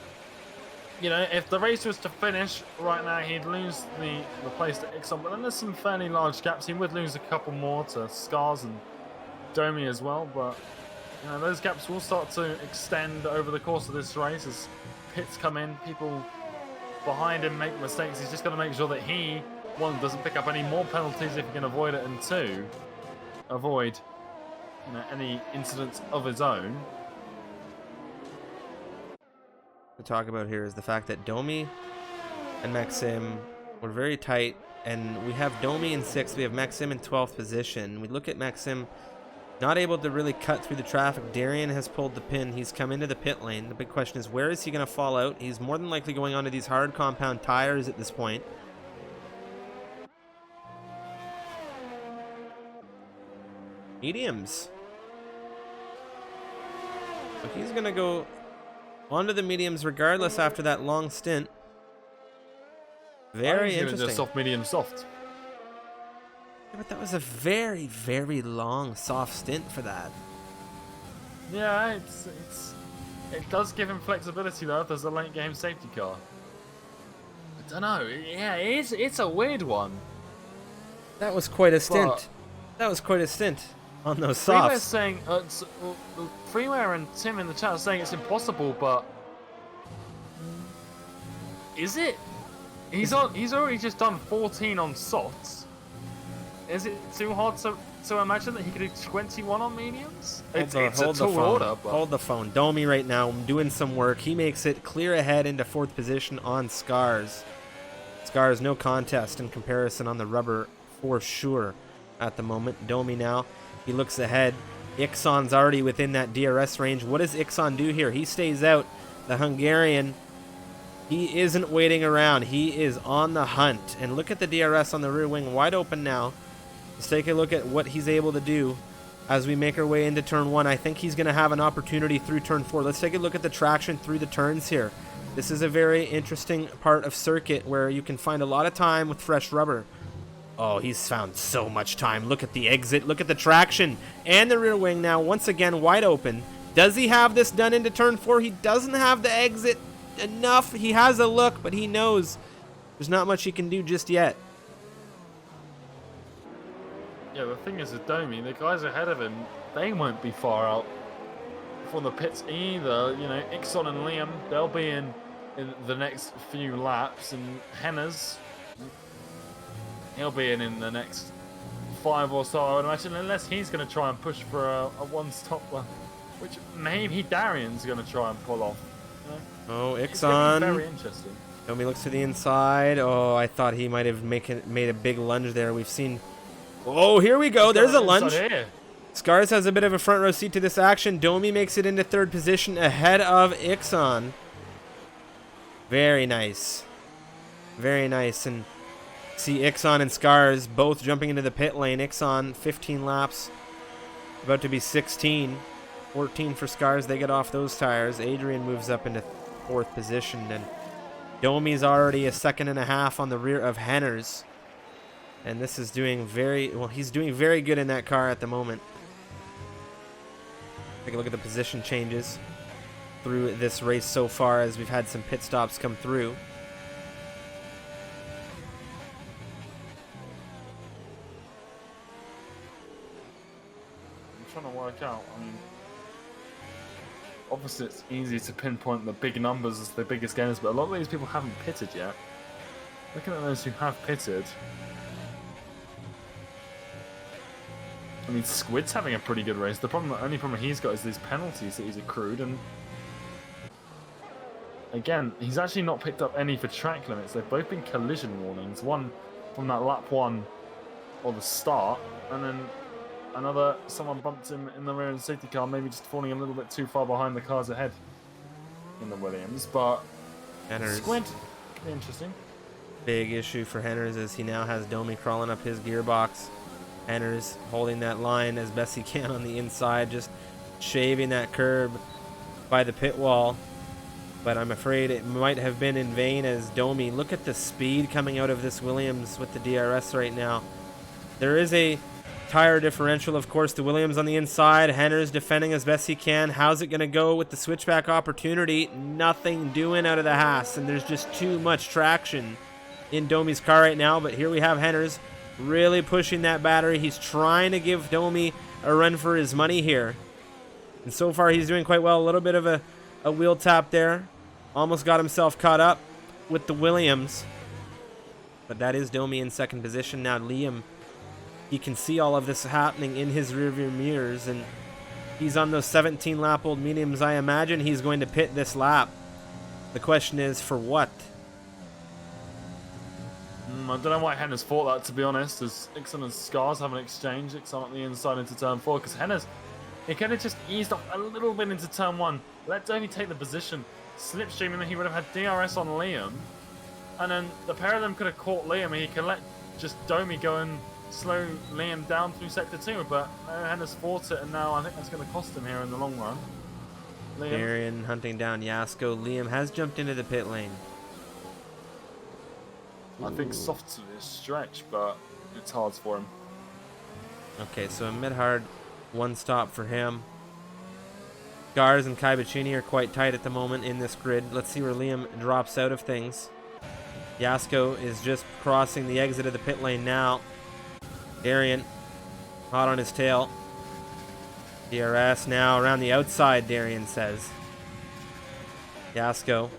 you know, if the race was to finish right now, he'd lose the place to Ixon, but then there's some fairly large gaps. He would lose a couple more to Scars and Domi as well, but you know, those gaps will start to extend over the course of this race as pits come in, people behind him make mistakes. He's just got to make sure that he, 1, doesn't pick up any more penalties if he can avoid it, and 2, avoid, you know, any incidents of his own. To talk about here is the fact that Domi and Maxim were very tight, and we have Domi in 6th, we have Maxim in 12th position. We look at Maxim not able to really cut through the traffic. Darian has pulled the pin. He's come into the pit lane. The big question is, where is he going to fall out? He's more than likely going onto these hard compound tires at this point. Mediums. So he's going to go onto the mediums regardless after that long stint. Very interesting. Just soft, medium, soft. Yeah, but that was a very, very long soft stint for that. Yeah, it does give him flexibility though if there's a late game safety car. I don't know. Yeah, it's a weird one. That was quite a stint. But that was quite a stint on those softs. Freeware's saying, Freeware and Tim in the chat are saying it's impossible, but is it? He's already just done 14 on softs. Is it too hard to imagine that he could do 21 on mediums? It's a tall order. But hold the phone. Domi right now doing some work. He makes it clear ahead into 4th position on Scars. Scars, no contest in comparison on the rubber for sure at the moment. Domi now, he looks ahead. Ixon's already within that DRS range. What does Ixon do here? He stays out. The Hungarian, he isn't waiting around. He is on the hunt. And look at the DRS on the rear wing, wide open now. Let's take a look at what he's able to do as we make our way into turn 1. I think he's going to have an opportunity through turn 4. Let's take a look at the traction through the turns here. This is a very interesting part of circuit where you can find a lot of time with fresh rubber. Oh, he's found so much time. Look at the exit. Look at the traction. And the rear wing now, once again, wide open. Does he have this done into turn 4? He doesn't have the exit enough. He has a look, but he knows there's not much he can do just yet. Yeah, the thing is with Domi, the guys ahead of him, they won't be far out from the pits either. You know, Ixon and Liam, they'll be in the next few laps, and Henner's, he'll be in the next 5 or so, I would imagine, unless he's going to try and push for a one-stop one, which maybe Darian's going to try and pull off. You know? Oh, It's gonna be Ixon. very interesting. Domi looks to the inside. Oh, I thought he might have made a big lunge there. We've seen... Oh, here we go. There's a lunge. Here. Scars has a bit of a front row seat to this action. Domi makes it into 3rd position ahead of Ixon. Very nice. Very nice. And see Ixon and Scars both jumping into the pit lane. Ixon 15 laps, about to be 16. 14 for Scars. They get off those tires. Adrian moves up into 4th position, and Domi's already a 2.5 on the rear of Henner's. And this is doing he's doing very good in that car at the moment. Take a look at the position changes through this race so far as we've had some pit stops come through. I'm trying to work out, I mean, obviously it's easy to pinpoint the big numbers as the biggest gainers, but a lot of these people haven't pitted yet. Looking at those who have pitted, I mean, Squid's having a pretty good race. The only problem he's got is these penalties that he's accrued, and again, he's actually not picked up any for track limits. They've both been collision warnings. One from that lap 1 or the start, and then another, someone bumped him in the rear of the safety car, maybe just falling a little bit too far behind the cars ahead in the Williams. But Henner's Squid could be interesting. big issue for Henner's as he now has Domi crawling up his gearbox. Henner's holding that line as best he can on the inside, just shaving that curb by the pit wall. But I'm afraid it might have been in vain as Domi, look at the speed coming out of this Williams with the DRS right now. There is a tire differential, of course. The Williams on the inside. Henner's defending as best he can. How's it going to go with the switchback opportunity? Nothing doing out of the Haas, and there's just too much traction in Domi's car right now. But here we have Henner's really pushing that battery. He's trying to give Domi a run for his money here. And so far he's doing quite well. A little bit of a wheel tap there. Almost got himself caught up with the Williams. But that is Domi in 2nd position. Now Liam, he can see all of this happening in his rearview mirrors, and he's on those 17 lap old mediums. I imagine he's going to pit this lap. The question is, for what? I don't know why Henner's fought that, to be honest, as Ixon and Scars have an exchange. Ixon up the inside into turn 4, because Henner's, he kind of just eased off a little bit into turn 1. Let Domi take the position, slipstream, and then he would have had DRS on Liam. And then the pair of them could have caught Liam, and he can let just Domi go and slow Liam down through sector 2. But Henner's fought it, and now I think that's going to cost him here in the long run. Arian hunting down Yasko. Liam has jumped into the pit lane. I think soft to this stretch, but it's hard for him. Okay, so a mid-hard 1 stop for him. Scars and Kaibachini are quite tight at the moment in this grid. Let's see where Liam drops out of things. Yasko is just crossing the exit of the pit lane now. Darian, hot on his tail. DRS now around the outside, Darian says. Yasko.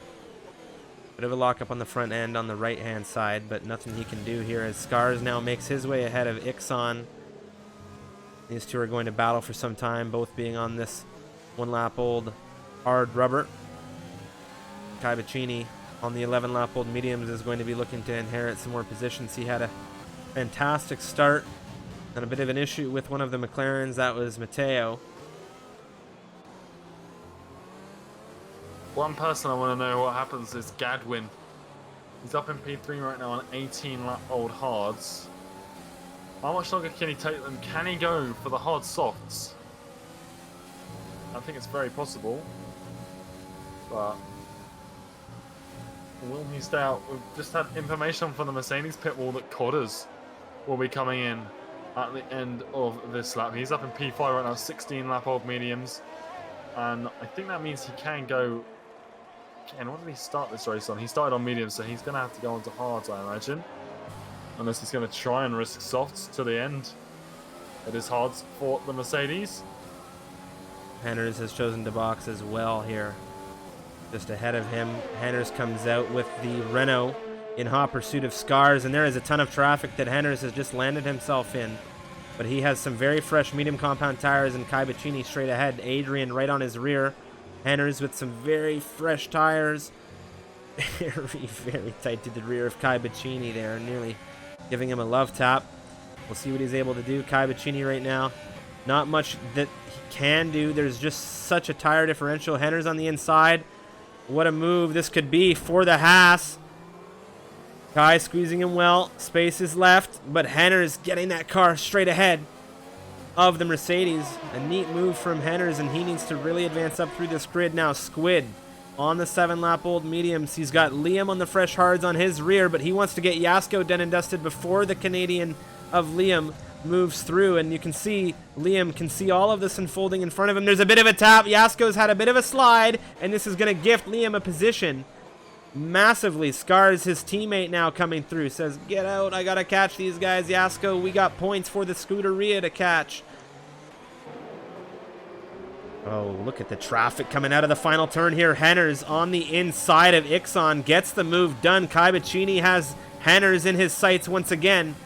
Bit of a lockup on the front end on the right-hand side, but nothing he can do here as Scars now makes his way ahead of Ixon. These two are going to battle for some time, both being on this 1 lap old hard rubber. Kaibachini on the 11 lap old mediums is going to be looking to inherit some more positions. He had a fantastic start and a bit of an issue with one of the McLarens. That was Matteo. One person I want to know what happens is Gadwin. He's up in P3 right now on 18 lap old hards. How much longer can he take them? Can he go for the hard softs? I think it's very possible. But will he stay out? We've just had information from the Mercedes pit wall that Codders will be coming in at the end of this lap. He's up in P5 right now, 16 lap old mediums. And I think that means he can go. And what did he start this race on? He started on mediums, so he's going to have to go on to hards, I imagine. Unless he's going to try and risk softs to the end. It is hards for the Mercedes. Henners has chosen to box as well here. Just ahead of him, Henners comes out with the Renault in hot pursuit of Scars, and there is a ton of traffic that Henners has just landed himself in. But he has some very fresh medium compound tires, and Kai Baccini straight ahead. Adrian right on his rear. Henners with some very fresh tires. Very, very tight to the rear of Kai Baccini there, nearly giving him a love tap. We'll see what he's able to do. Kai Baccini right now, not much that he can do. There's just such a tire differential. Henners on the inside. What a move this could be for the Haas. Kai squeezing him well. Space is left, but Henners getting that car straight ahead of the Mercedes. A neat move from Henners, and he needs to really advance up through this grid now. Squid on the 7 lap old mediums. He's got Liam on the fresh hards on his rear, but he wants to get Yasko done and dusted before the Canadian of Liam moves through, and you can see Liam can see all of this unfolding in front of him. There's a bit of a tap. Yasko's had a bit of a slide, and this is going to gift Liam a position massively. Scars, his teammate, now coming through, says, get out, I gotta catch these guys. Yasko, we got points for the Scuderia to catch. Oh, look at the traffic coming out of the final turn here. Henners on the inside of Ixon gets the move done. Kai Baccini has Henners in his sights once again.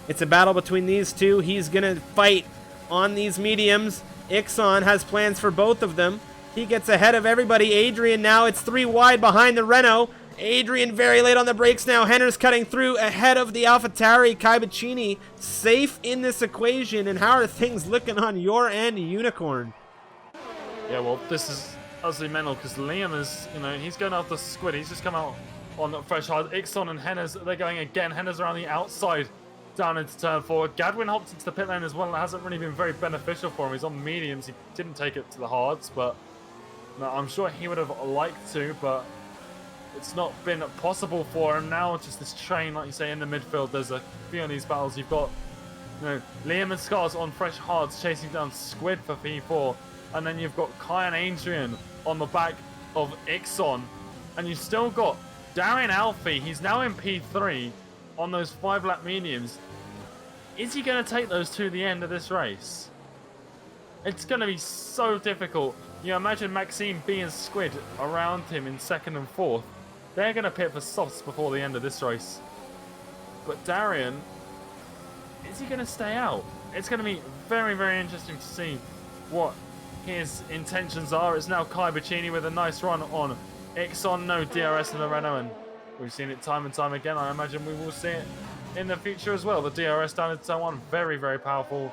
It's a battle between these two. He's gonna fight on these mediums. Ixon has plans for both of them. He gets ahead of everybody. Adrian now, it's 3 wide behind the Renault. Adrian very late on the brakes now. Henners cutting through ahead of the AlphaTauri. Kai Baccini safe in this equation. And how are things looking on your end, Unicorn? Yeah, well, this is utterly mental because Liam is, he's going after Squid. He's just come out on fresh hard. Ixon and Henners, they're going again. Henners around the outside down into turn 4. Gadwin hopped into the pit lane as well. It hasn't really been very beneficial for him. He's on mediums. He didn't take it to the hards, but no, I'm sure he would have liked to, but it's not been possible for him now. Just this train, like you say, in the midfield. There's a few of these battles. You've got Liam and Scars on fresh hards chasing down Squid for P4. And then you've got Kai and Adrian on the back of Ixon. And you've still got Darren Alfie. He's now in P3 on those 5 lap mediums. Is he going to take those to the end of this race? It's going to be so difficult. You imagine Maxime B and Squid around him in 2nd and 4th. They're going to pit for softs before the end of this race. But Darian, is he going to stay out? It's going to be very, very interesting to see what his intentions are. It's now Kai Baccini with a nice run on Ixon. No DRS in the Renault, and we've seen it time and time again. I imagine we will see it in the future as well. The DRS down into turn 1, very, very powerful.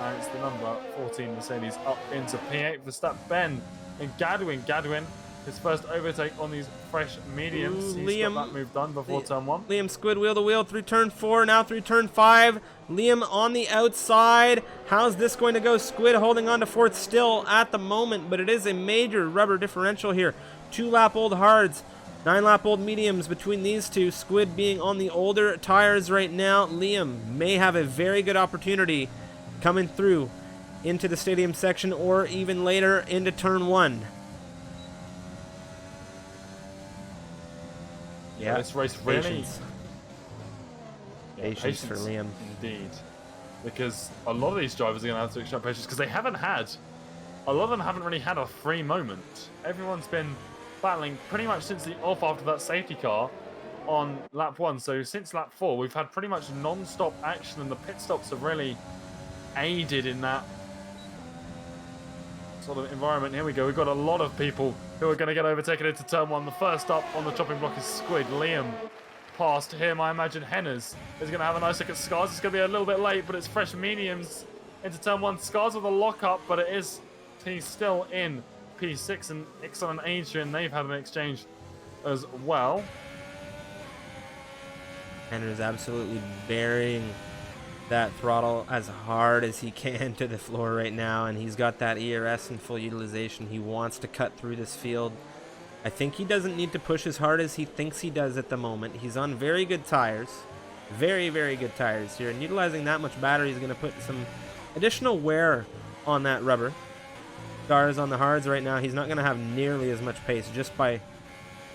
And it's the number 14 Mercedes up into P8 for Verstappen. And Gadwin, his first overtake on these fresh mediums. He's got that move done before turn 1. Liam Squid wheel to wheel through turn 4, now through turn 5. Liam on the outside. How's this going to go? Squid holding on to 4th still at the moment, but it is a major rubber differential here. 2 lap old hards, 9 lap old mediums between these two. Squid being on the older tires right now. Liam may have a very good opportunity coming through into the stadium section or even later into turn 1. Yeah, this race really... Patience for Liam. Indeed. Because a lot of these drivers are going to have to extract patience because they haven't had... A lot of them haven't really had a free moment. Everyone's been battling pretty much since the off after that safety car on lap 1. So since lap 4, we've had pretty much non-stop action, and the pit stops have really aided in that sort of environment. Here we go. We've got a lot of people who are going to get overtaken into turn 1. The first up on the chopping block is Squid. Liam past him. I imagine Henners is going to have a nice look at Scars. It's going to be a little bit late, but it's fresh mediums into turn 1. Scars with a lockup, but he's still in P6, and Ixon and Adrian, they've had an exchange as well. Henners absolutely burying that throttle as hard as he can to the floor right now, and he's got that ERS in full utilization. He wants to cut through this field. I think he doesn't need to push as hard as he thinks he does at the moment. He's on very good tires, very, very good tires here, and utilizing that much battery is going to put some additional wear on that rubber. Scars on the hards right now, he's not going to have nearly as much pace just by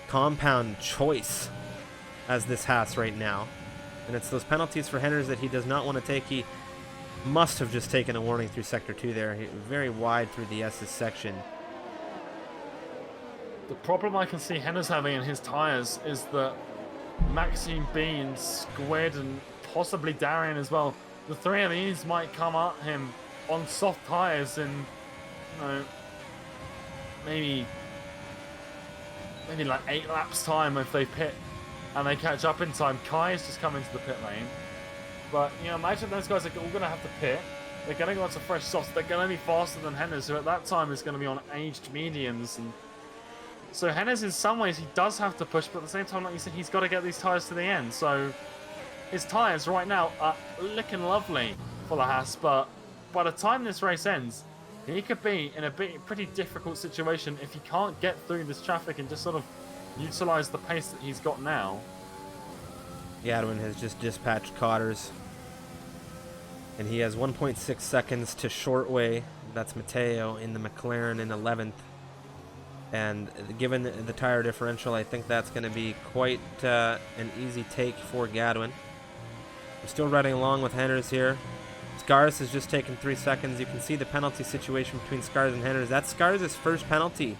compound choice as this has right now. And it's those penalties for Henners that he does not want to take. He must have just taken a warning through Sector 2 there. Very wide through the S's section. The problem I can see Henners having in his tyres is that Maxime Bean, Squid, and possibly Darian as well, the three of these might come at him on soft tyres in, you know, maybe like 8 laps time if they pit and they catch up in time. Kai's just come into the pit lane. But, you know, imagine those guys are all going to have to pit. They're going to go onto fresh softs. They're going to be faster than Henners, who at that time is going to be on aged mediums. And so Henners, in some ways, he does have to push, but at the same time, like you said, he's got to get these tyres to the end. So his tyres right now are looking lovely for the Haas, but by the time this race ends, he could be in a pretty difficult situation if he can't get through this traffic and just sort of utilize the pace that he's got now. Gadwin has just dispatched Cotters, and he has 1.6 seconds to Shortway. That's Mateo in the McLaren in 11th. And given the tire differential, I think that's going to be quite an easy take for Gadwin. We're still riding along with Henners here. Scars has just taken 3 seconds. You can see the penalty situation between Scars and Henners. That's Scars' first penalty.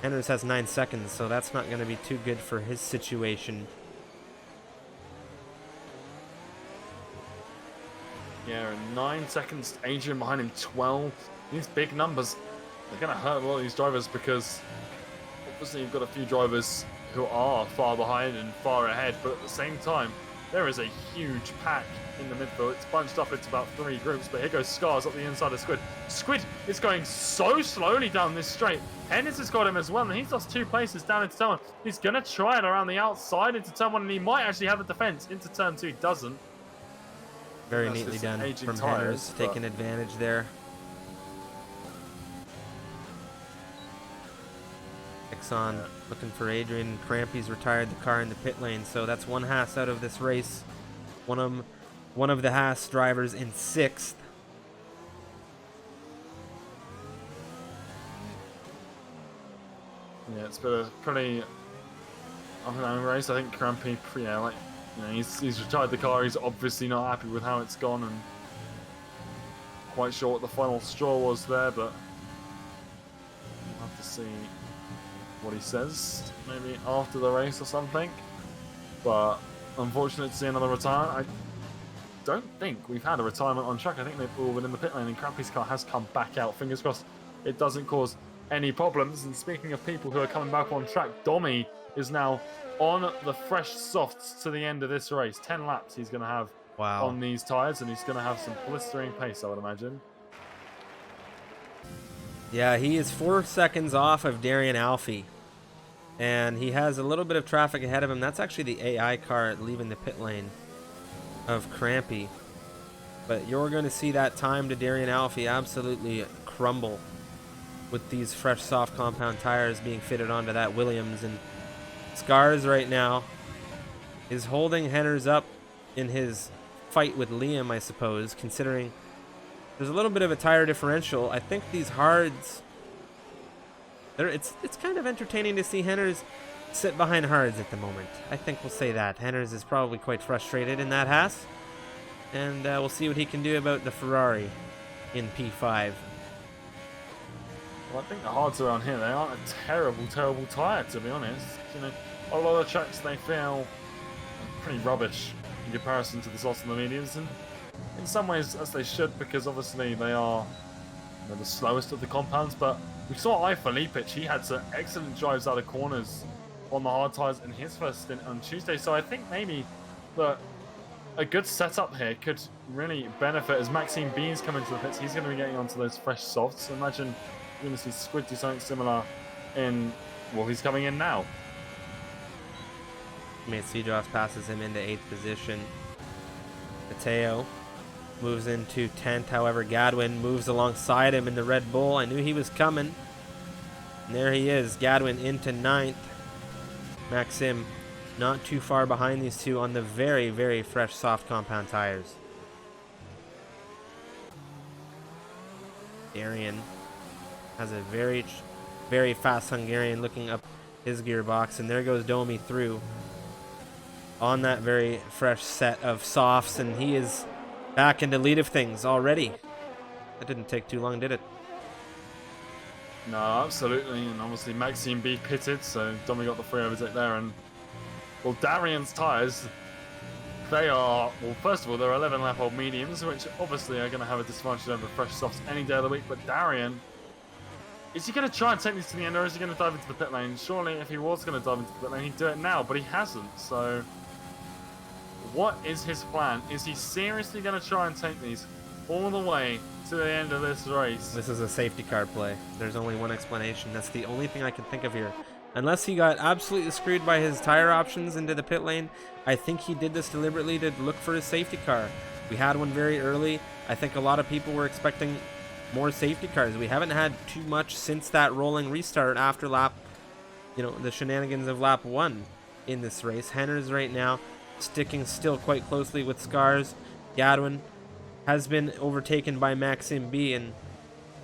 Henners has 9 seconds, so that's not going to be too good for his situation. Yeah, and 9 seconds, Adrian behind him 12. These big numbers, they're going to hurt a lot of these drivers because obviously you've got a few drivers who are far behind and far ahead, but at the same time, there is a huge pack in the midfield. It's bunched up into about 3 groups, but here goes Scars up the inside of Squid. Squid is going so slowly down this straight. Henners has got him as well, and he's lost 2 places down into turn 1. He's going to try it around the outside into turn 1, and he might actually have the defense into turn 2. He doesn't. Very neatly done from Henners, taking advantage there. Exxon looking for Adrian. Crampy's retired the car in the pit lane, so that's 1 Haas out of this race. One of the Haas drivers in 6th. Yeah, it's been a pretty up-and-down race. I think Crampy, yeah, like, you know, he's retired the car. He's obviously not happy with how it's gone, and quite sure what the final straw was there, but we'll have to see what he says maybe after the race or something. But unfortunate to see another retirement. I don't think we've had a retirement on track. I think they've all been in the pit lane, and Crampy's car has come back out. Fingers crossed it doesn't cause any problems. And speaking of people who are coming back on track, Domi is now on the fresh softs to the end of this race. 10 laps he's going to have on these tyres, and he's going to have some blistering pace, I would imagine. Yeah, he is 4 seconds off of Darian Alfie, and he has a little bit of traffic ahead of him. That's actually the AI car leaving the pit lane of Crampy. But you're going to see that time to Darian Alfie absolutely crumble with these fresh soft compound tires being fitted onto that Williams. And Scars right now is holding Henners up in his fight with Liam, I suppose, considering there's a little bit of a tire differential. I think these hards, it's kind of entertaining to see Henners sit behind hards at the moment. I think we'll say that. Henners is probably quite frustrated in that Haas, and we'll see what he can do about the Ferrari in P5. Well, I think the hards around here, they aren't a terrible, terrible tyre, to be honest. You know, a lot of the tracks, they feel pretty rubbish in comparison to the softs and the mediums, and in some ways, as they should, because obviously they are the slowest of the compounds, but we saw Felipic. He had some excellent drives out of corners on the hard tires in his first stint on Tuesday. So I think maybe a good setup here could really benefit as Maxime Bean's coming to the pits. He's going to be getting onto those fresh softs. Imagine you're going to see Squid do something similar in, well, he's coming in now. Sejoss passes him into 8th position. Mateo moves into 10th. However, Gadwin moves alongside him in the Red Bull. I knew he was coming. And there he is. Gadwin into 9th. Maxim not too far behind these two on the very, very fresh soft compound tires. Darian has a very, very fast Hungarian looking up his gearbox. And there goes Domi through on that very fresh set of softs. And he is back in the lead of things already. That didn't take too long, did it? No, absolutely. And obviously Maxime B pitted, so Domi got the free overtake there. And well, Darian's tyres, they are, well, first of all, they're 11 lap old mediums, which obviously are going to have a disadvantage over fresh softs any day of the week. But Darian, is he going to try and take these to the end, or is he going to dive into the pit lane? Surely, if he was going to dive into the pit lane, he'd do it now, but he hasn't. So what is his plan? Is he seriously going to try and take these all the way to the end of this race? This is a safety car play. There's only one explanation. That's the only thing I can think of here. Unless he got absolutely screwed by his tire options into the pit lane, I think he did this deliberately to look for his safety car. We had one very early. I think a lot of people were expecting more safety cars. We haven't had too much since that rolling restart after lap, the shenanigans of lap 1 in this race. Henner's right now sticking still quite closely with Scars. Gadwin has been overtaken by Maxim B, and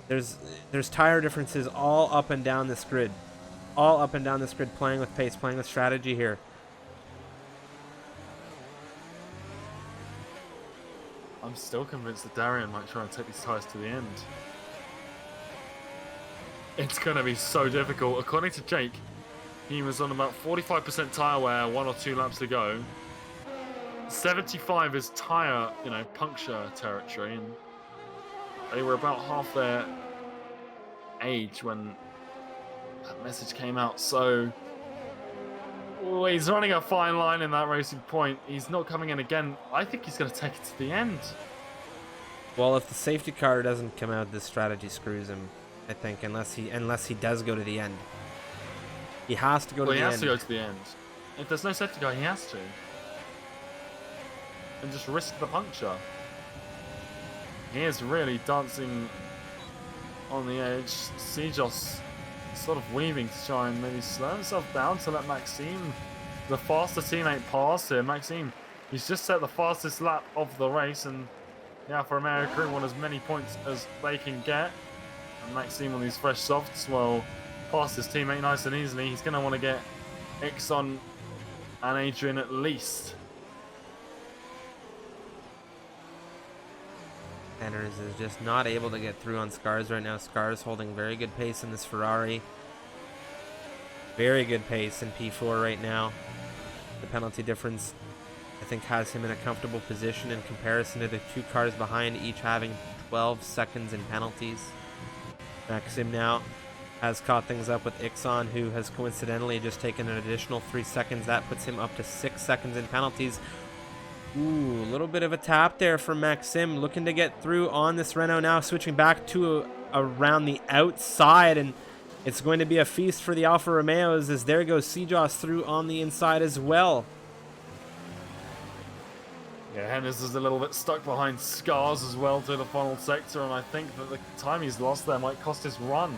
there's tire differences all up and down this grid. All up and down this grid, playing with pace, playing with strategy here. I'm still convinced that Darian might try and take these tires to the end. It's going to be so difficult. According to Jake, he was on about 45% tire wear 1 or 2 laps ago. 75 is tire, puncture territory, and they were about half their age when that message came out. So he's running a fine line in that racing point. He's not coming in again. I think he's going to take it to the end. Well, if the safety car doesn't come out, this strategy screws him, I think, unless he does go to the end. He has to go to the end. He has to go to the end. If there's no safety car, he has to. And just risk the puncture. He is really dancing on the edge. Sejoss sort of weaving to try and maybe slow himself down to let Maxime, the faster teammate, pass here. Maxime, he's just set the fastest lap of the race, and yeah, for America crew want as many points as they can get. And Maxime on these fresh softs, well, pass his teammate nice and easily. He's going to want to get Ixon and Adrian at least. Henner's is just not able to get through on Scars right now. Scars holding very good pace in this Ferrari. Very good pace in P4 right now. The penalty difference, I think, has him in a comfortable position in comparison to the 2 cars behind, each having 12 seconds in penalties. Maxim now has caught things up with Ixon, who has coincidentally just taken an additional 3 seconds. That puts him up to 6 seconds in penalties. Ooh, a little bit of a tap there from Maxim, looking to get through on this Renault now, switching back to around the outside, and it's going to be a feast for the Alfa Romeos as there goes Sejoss through on the inside as well. Yeah, Hennes is a little bit stuck behind Scars as well to the final sector, and I think that the time he's lost there might cost his run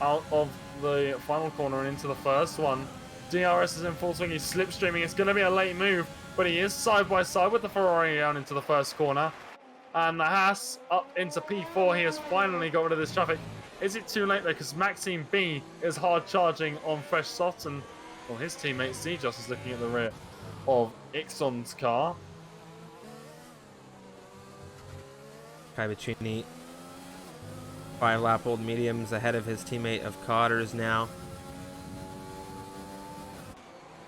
out of the final corner and into the first one. DRS is in full swing, he's slipstreaming, it's going to be a late move, but he is side by side with the Ferrari down into the first corner. And the Haas up into P4, he has finally got rid of this traffic. Is it too late though, because Maxime B is hard charging on fresh softs, and well, his teammate Sejoss is looking at the rear of Ixon's car. Kaibachini, 5 lap old mediums ahead of his teammate of Cotters now.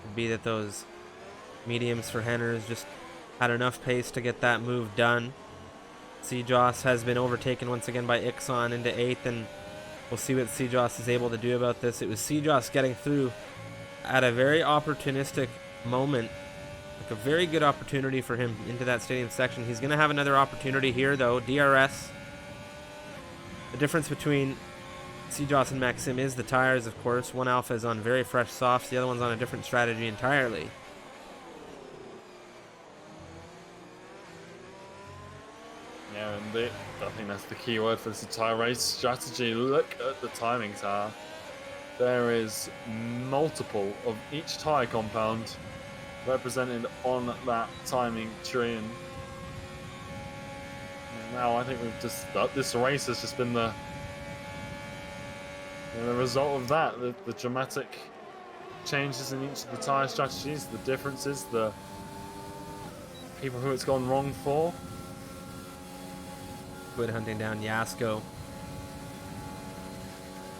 Could be that those mediums for Henner's just had enough pace to get that move done. Sejoss has been overtaken once again by Ixon into 8th, and we'll see what Sejoss is able to do about this. It was Sejoss getting through at a very opportunistic moment, like a very good opportunity for him into that stadium section. He's going to have another opportunity here, though. DRS. The difference between Sejoss and Maxim is the tires, of course. One Alpha is on very fresh softs, the other one's on a different strategy entirely. Yeah, and I think that's the key word for this entire race. Strategy. Look at the timing tower. There is multiple of each tyre compound represented on that timing tree, and now I think we've just this race has just been the result of that. The dramatic changes in each of the tyre strategies, the differences, the people who it's gone wrong for. Good hunting down Yasko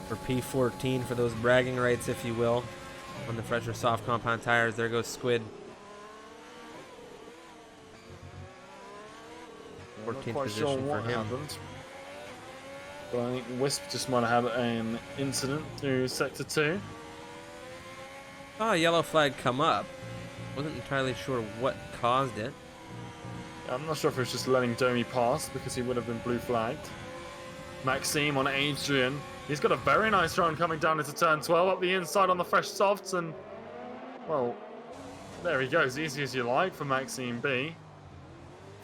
for P14 for those bragging rights, if you will, on the fresher soft compound tires. There goes Squid. 14th position for him. Happened. But I think Wisp just might have had an incident through Sector 2. Saw a yellow flag come up. Wasn't entirely sure what caused it. I'm not sure if it was just letting Domi pass because he would have been blue flagged. Maxime on Adrian. He's got a very nice run coming down into turn 12 up the inside on the fresh softs, and well, there he goes. Easy as you like for Maxime B.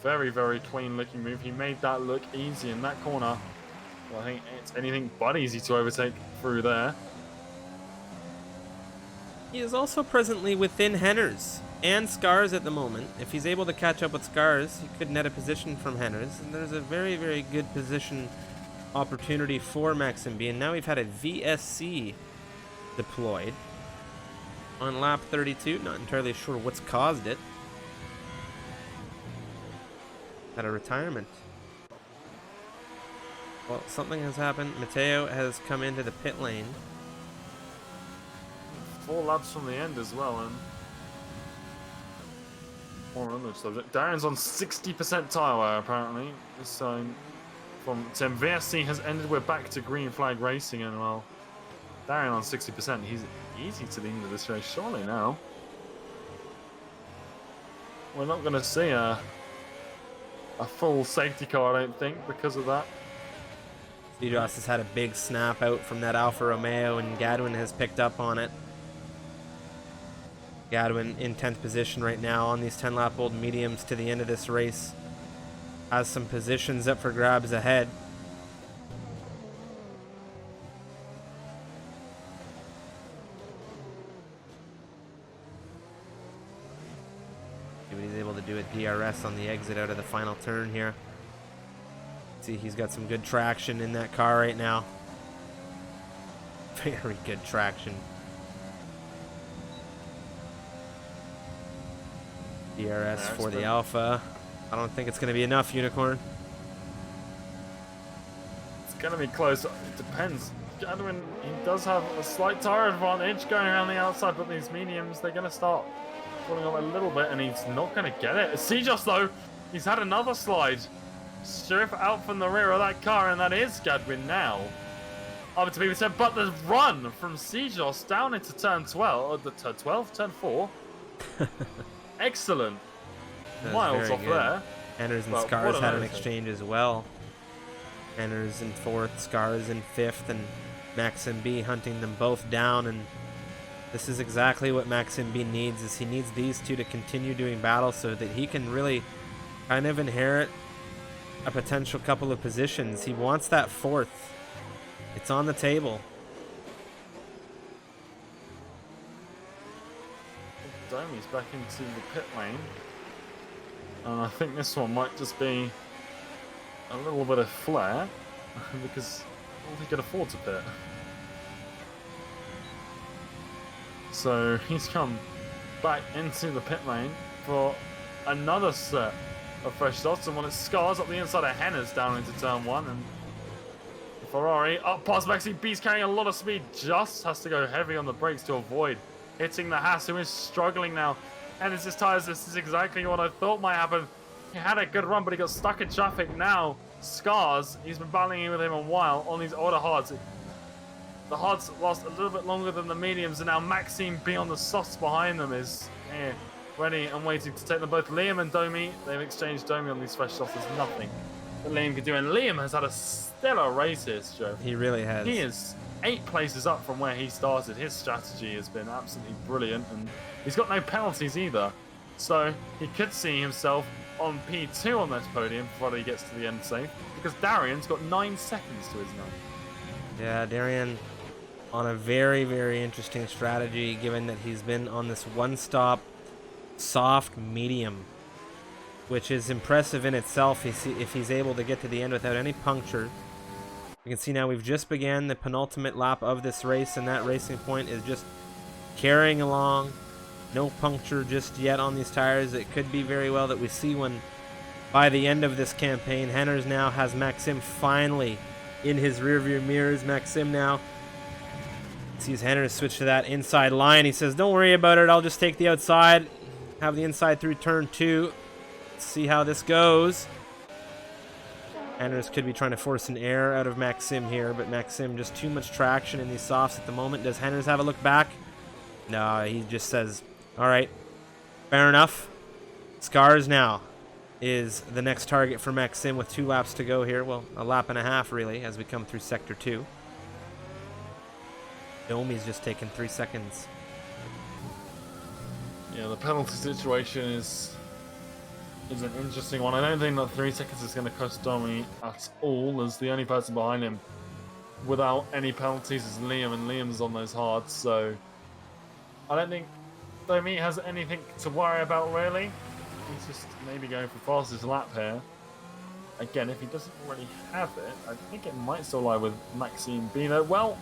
Very, very clean looking move. He made that look easy in that corner. Well, I think it's anything but easy to overtake through there. He is also presently within Henners and Scars at the moment. If he's able to catch up with Scars, he could net a position from Henners, and there's a very, very good position opportunity for Maxim B. And now we've had a VSC deployed on lap 32. Not entirely sure what's caused it. Had a retirement. Well, something has happened. Mateo has come into the pit lane. 4 laps from the end as well, and more on the subject. Darren's on 60% tyre wear apparently. This sign from Tim. VSC has ended. We're back to green flag racing, and well, Darren on 60%. He's easy to the end of this race, surely now. We're not going to see a full safety car, I don't think, because of that. Sejoss has had a big snap out from that Alfa Romeo, and Gadwin has picked up on it. Gadwin in 10th position right now on these 10-lap-old mediums to the end of this race. Has some positions up for grabs ahead. See what he's able to do at DRS on the exit out of the final turn here. See, he's got some good traction in that car right now. Very good traction. DRS for the Alpha. I don't think it's going to be enough, Unicorn. It's going to be close. It depends. Gadwin, he does have a slight tyre advantage going around the outside, but these mediums, they're going to start falling off a little bit, and he's not going to get it. Sejoss, though, he's had another slide. Strip out from the rear of that car, and that is Gadwin now. Over to people said, but the run from Sejoss down into turn 12, turn 4. Excellent. Miles off there. Henners and Scars had an exchange as well. Henners in 4th, Scars in 5th, and Maxim B hunting them both down. And this is exactly what Maxim B needs, is he needs these two to continue doing battle so that he can really kind of inherit a potential couple of positions. He wants that 4th. It's on the table. Domi's back into the pit lane, and I think this one might just be a little bit of flair because he can afford to pit. So he's come back into the pit lane for another set of fresh starts, and when it Scars up the inside of Henners down into turn 1, and Ferrari up past Maxi B's carrying a lot of speed, just has to go heavy on the brakes to avoid hitting the Haas, who is struggling now. And it's his tyres. This is exactly what I thought might happen. He had a good run, but he got stuck in traffic. Now, Scars, he's been battling with him a while on these older hards. The hards last a little bit longer than the mediums, and now Maxime B on the softs behind them is here, ready and waiting to take them both. Liam and Domi, they've exchanged Domi on these fresh softs. There's nothing that Liam can do, and Liam has had a stellar race here, Joe. He really has. He is 8 places up from where he started. His strategy has been absolutely brilliant, and he's got no penalties either. So he could see himself on P2 on this podium before he gets to the end safe, because Darian's got 9 seconds to his name. Yeah, Darian on a very, very interesting strategy, given that he's been on this one-stop soft medium, which is impressive in itself if he's able to get to the end without any puncture. You can see now we've just began the penultimate lap of this race, and that racing point is just carrying along. No puncture just yet on these tires. It could be very well that we see one by the end of this campaign. Henners now has Maxim finally in his rearview mirrors. Maxim now sees Henners switch to that inside line. He says, don't worry about it. I'll just take the outside. Have the inside through turn 2. Let's see how this goes. Henners could be trying to force an air out of Maxim here, but Maxim just too much traction in these softs at the moment. Does Henners have a look back? No, he just says, all right, fair enough. Scars now is the next target for Maxim with 2 laps to go here. Well, a lap and a half, really, as we come through Sector 2. Domi's just taken 3 seconds. Yeah, the penalty situation is an interesting one. I don't think that 3 seconds is going to cost Domi at all, as the only person behind him without any penalties is Liam, and Liam's on those hards, so I don't think Domi has anything to worry about, really. He's just maybe going for fastest lap here. Again, if he doesn't already have it, I think it might still lie with Maxime Bino. Well,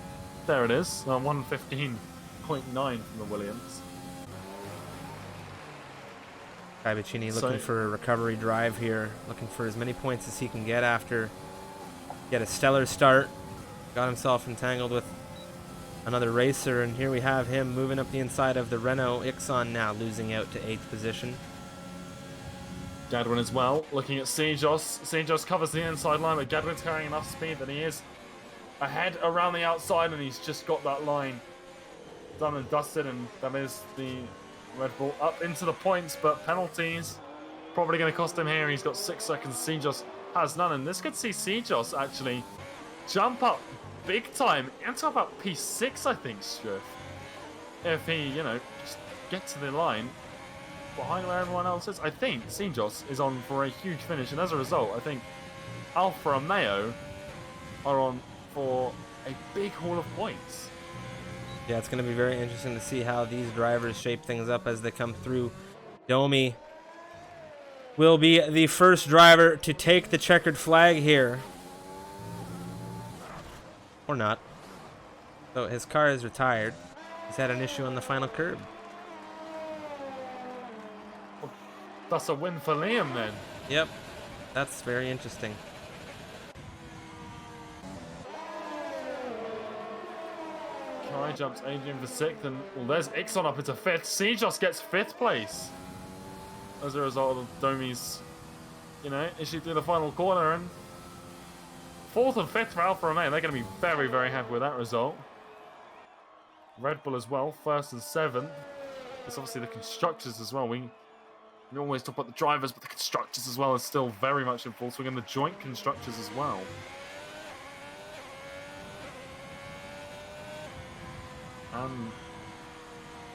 there it is, 1:15.9 from the Williams. Cabicini looking for a recovery drive here, looking for as many points as he can get after get a stellar start. Got himself entangled with another racer, and here we have him moving up the inside of the Renault Ixon now, losing out to 8th position. Gadwin as well, looking at Sejos. Sejos covers the inside line, but Gadwin's carrying enough speed that he is ahead around the outside, and he's just got that line done and dusted, and that is the Red Bull up into the points, but penalties probably going to cost him here. He's got 6 seconds. Sejos has none, and this could see Sejos actually jump up big time into about P6, I think, Striff. If he, just get to the line behind where everyone else is. I think Sejos is on for a huge finish, and as a result, I think Alfa Romeo are on for a big haul of points. Yeah, it's going to be very interesting to see how these drivers shape things up as they come through. Domi will be the first driver to take the checkered flag here. Or not. So his car is retired. He's had an issue on the final curb. That's a win for Liam then. Yep, that's very interesting. Kai jumps Adrian for 6th, and well, there's Ixon up into 5th. Sejos gets 5th place as a result of Domi's, issue through the final corner, and 4th and 5th for Alfa Romeo. They're going to be very, very happy with that result. Red Bull as well, 1st and 7th. It's obviously the constructors as well. We always talk about the drivers, but the constructors as well is still very much in full swing, and the joint constructors as well.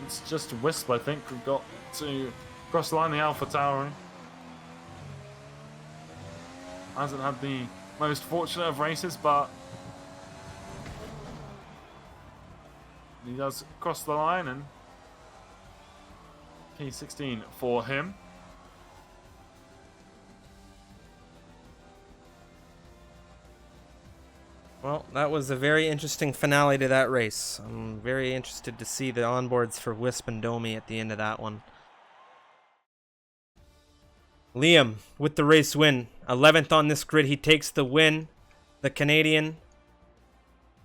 It's just a wisp, I think. We've got to cross the line. The Alpha Tauri hasn't had the most fortunate of races, but he does cross the line, and P16 for him. Well, that was a very interesting finale to that race. I'm very interested to see the onboards for Wisp and Domi at the end of that one. Liam with the race win. 11th on this grid. He takes the win. The Canadian.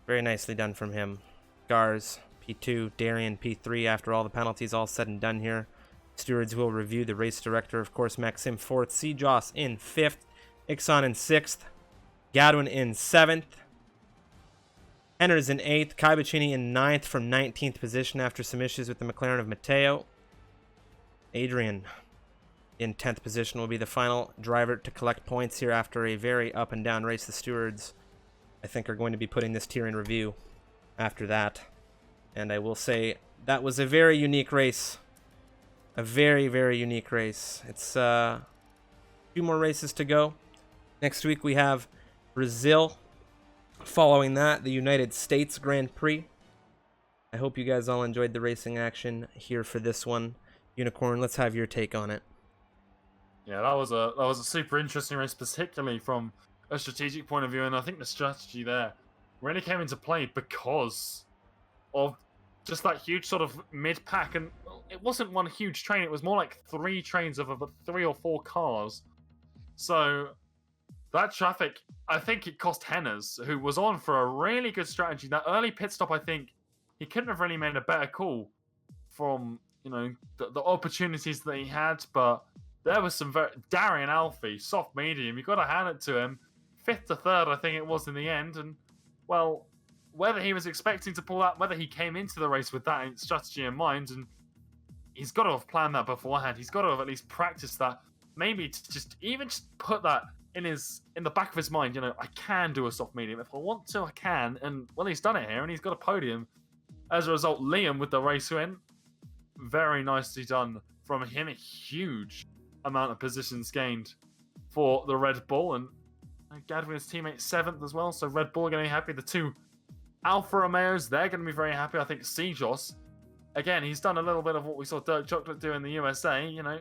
Very nicely done from him. Gars, P2. Darian, P3 after all the penalties all said and done here. Stewards will review. The race director, of course, Maxim 4th, Sejoss in 5th, Ixon in 6th, Gadwin in 7th, Henners in 8th, Kaibachini in 9th from 19th position after some issues with the McLaren of Matteo. Adrian in 10th position will be the final driver to collect points here after a very up and down race. The stewards, I think, are going to be putting this tier in review after that. And I will say that was a very unique race. A very, very unique race. It's 2 more races to go. Next week we have Brazil. Following that, the United States Grand Prix. I hope you guys all enjoyed the racing action here for this one. Unicorn, let's have your take on it. Yeah, that was a super interesting race, particularly from a strategic point of view, and I think the strategy there really came into play because of just that huge sort of mid-pack, and it wasn't one huge train, it was more like 3 trains of about 3 or 4 cars. So that traffic, I think it cost Henners, who was on for a really good strategy. That early pit stop, I think he couldn't have really made a better call from, you know, the opportunities that he had, but there was some very... Darian Alfie, soft medium, you got to hand it to him. 5th to 3rd, I think it was in the end, and, well, whether he was expecting to pull out, whether he came into the race with that strategy in mind, and he's got to have planned that beforehand. He's got to have at least practiced that. Maybe to just put that in the back of his mind. You know, I can do a soft medium if I want to. I can, and well, he's done it here, and he's got a podium. As a result, Liam with the race win. Very nicely done from him. A huge amount of positions gained for the Red Bull, and Gadwin, his teammate, 7th as well. So Red Bull are going to be happy. The 2 Alfa Romeos, they're going to be very happy. I think Sejoss, again, he's done a little bit of what we saw Dirk Chocolate do in the USA. You know,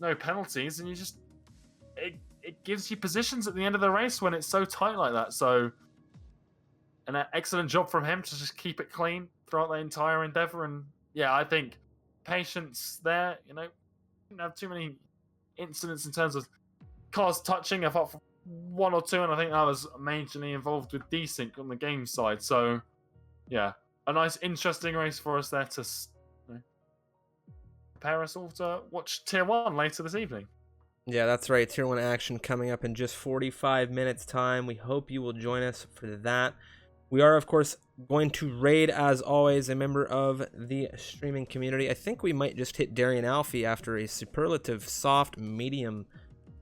no penalties, and you just it gives you positions at the end of the race when it's so tight like that. So an excellent job from him to just keep it clean throughout the entire endeavor. And yeah, I think patience there. You know, didn't have too many incidents in terms of cars touching. I thought for 1 or 2, and I think that was majorly involved with desync on the game side. So yeah, a nice interesting race for us there to prepare us all to watch Tier 1 later this evening. Yeah, that's right. Tier 1 action coming up in just 45 minutes time. We hope you will join us for that. We are, of course, going to raid, as always, a member of the streaming community. I think we might just hit Darian Alfie after a superlative soft medium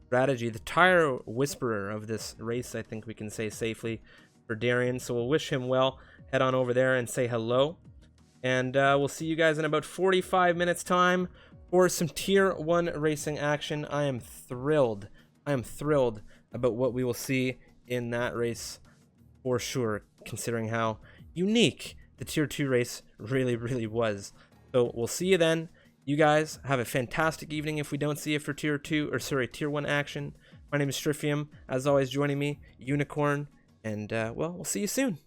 strategy. The tire whisperer of this race, I think we can say safely, for Darian. So we'll wish him well. Head on over there and say hello. And we'll see you guys in about 45 minutes time for some Tier 1 racing action. I am thrilled. I am thrilled about what we will see in that race for sure, considering how unique the Tier 2 race really, really was. So we'll see you then. You guys have a fantastic evening if we don't see you for Tier 1 action. My name is Strifium. As always, joining me, Unicorn. And, well, we'll see you soon.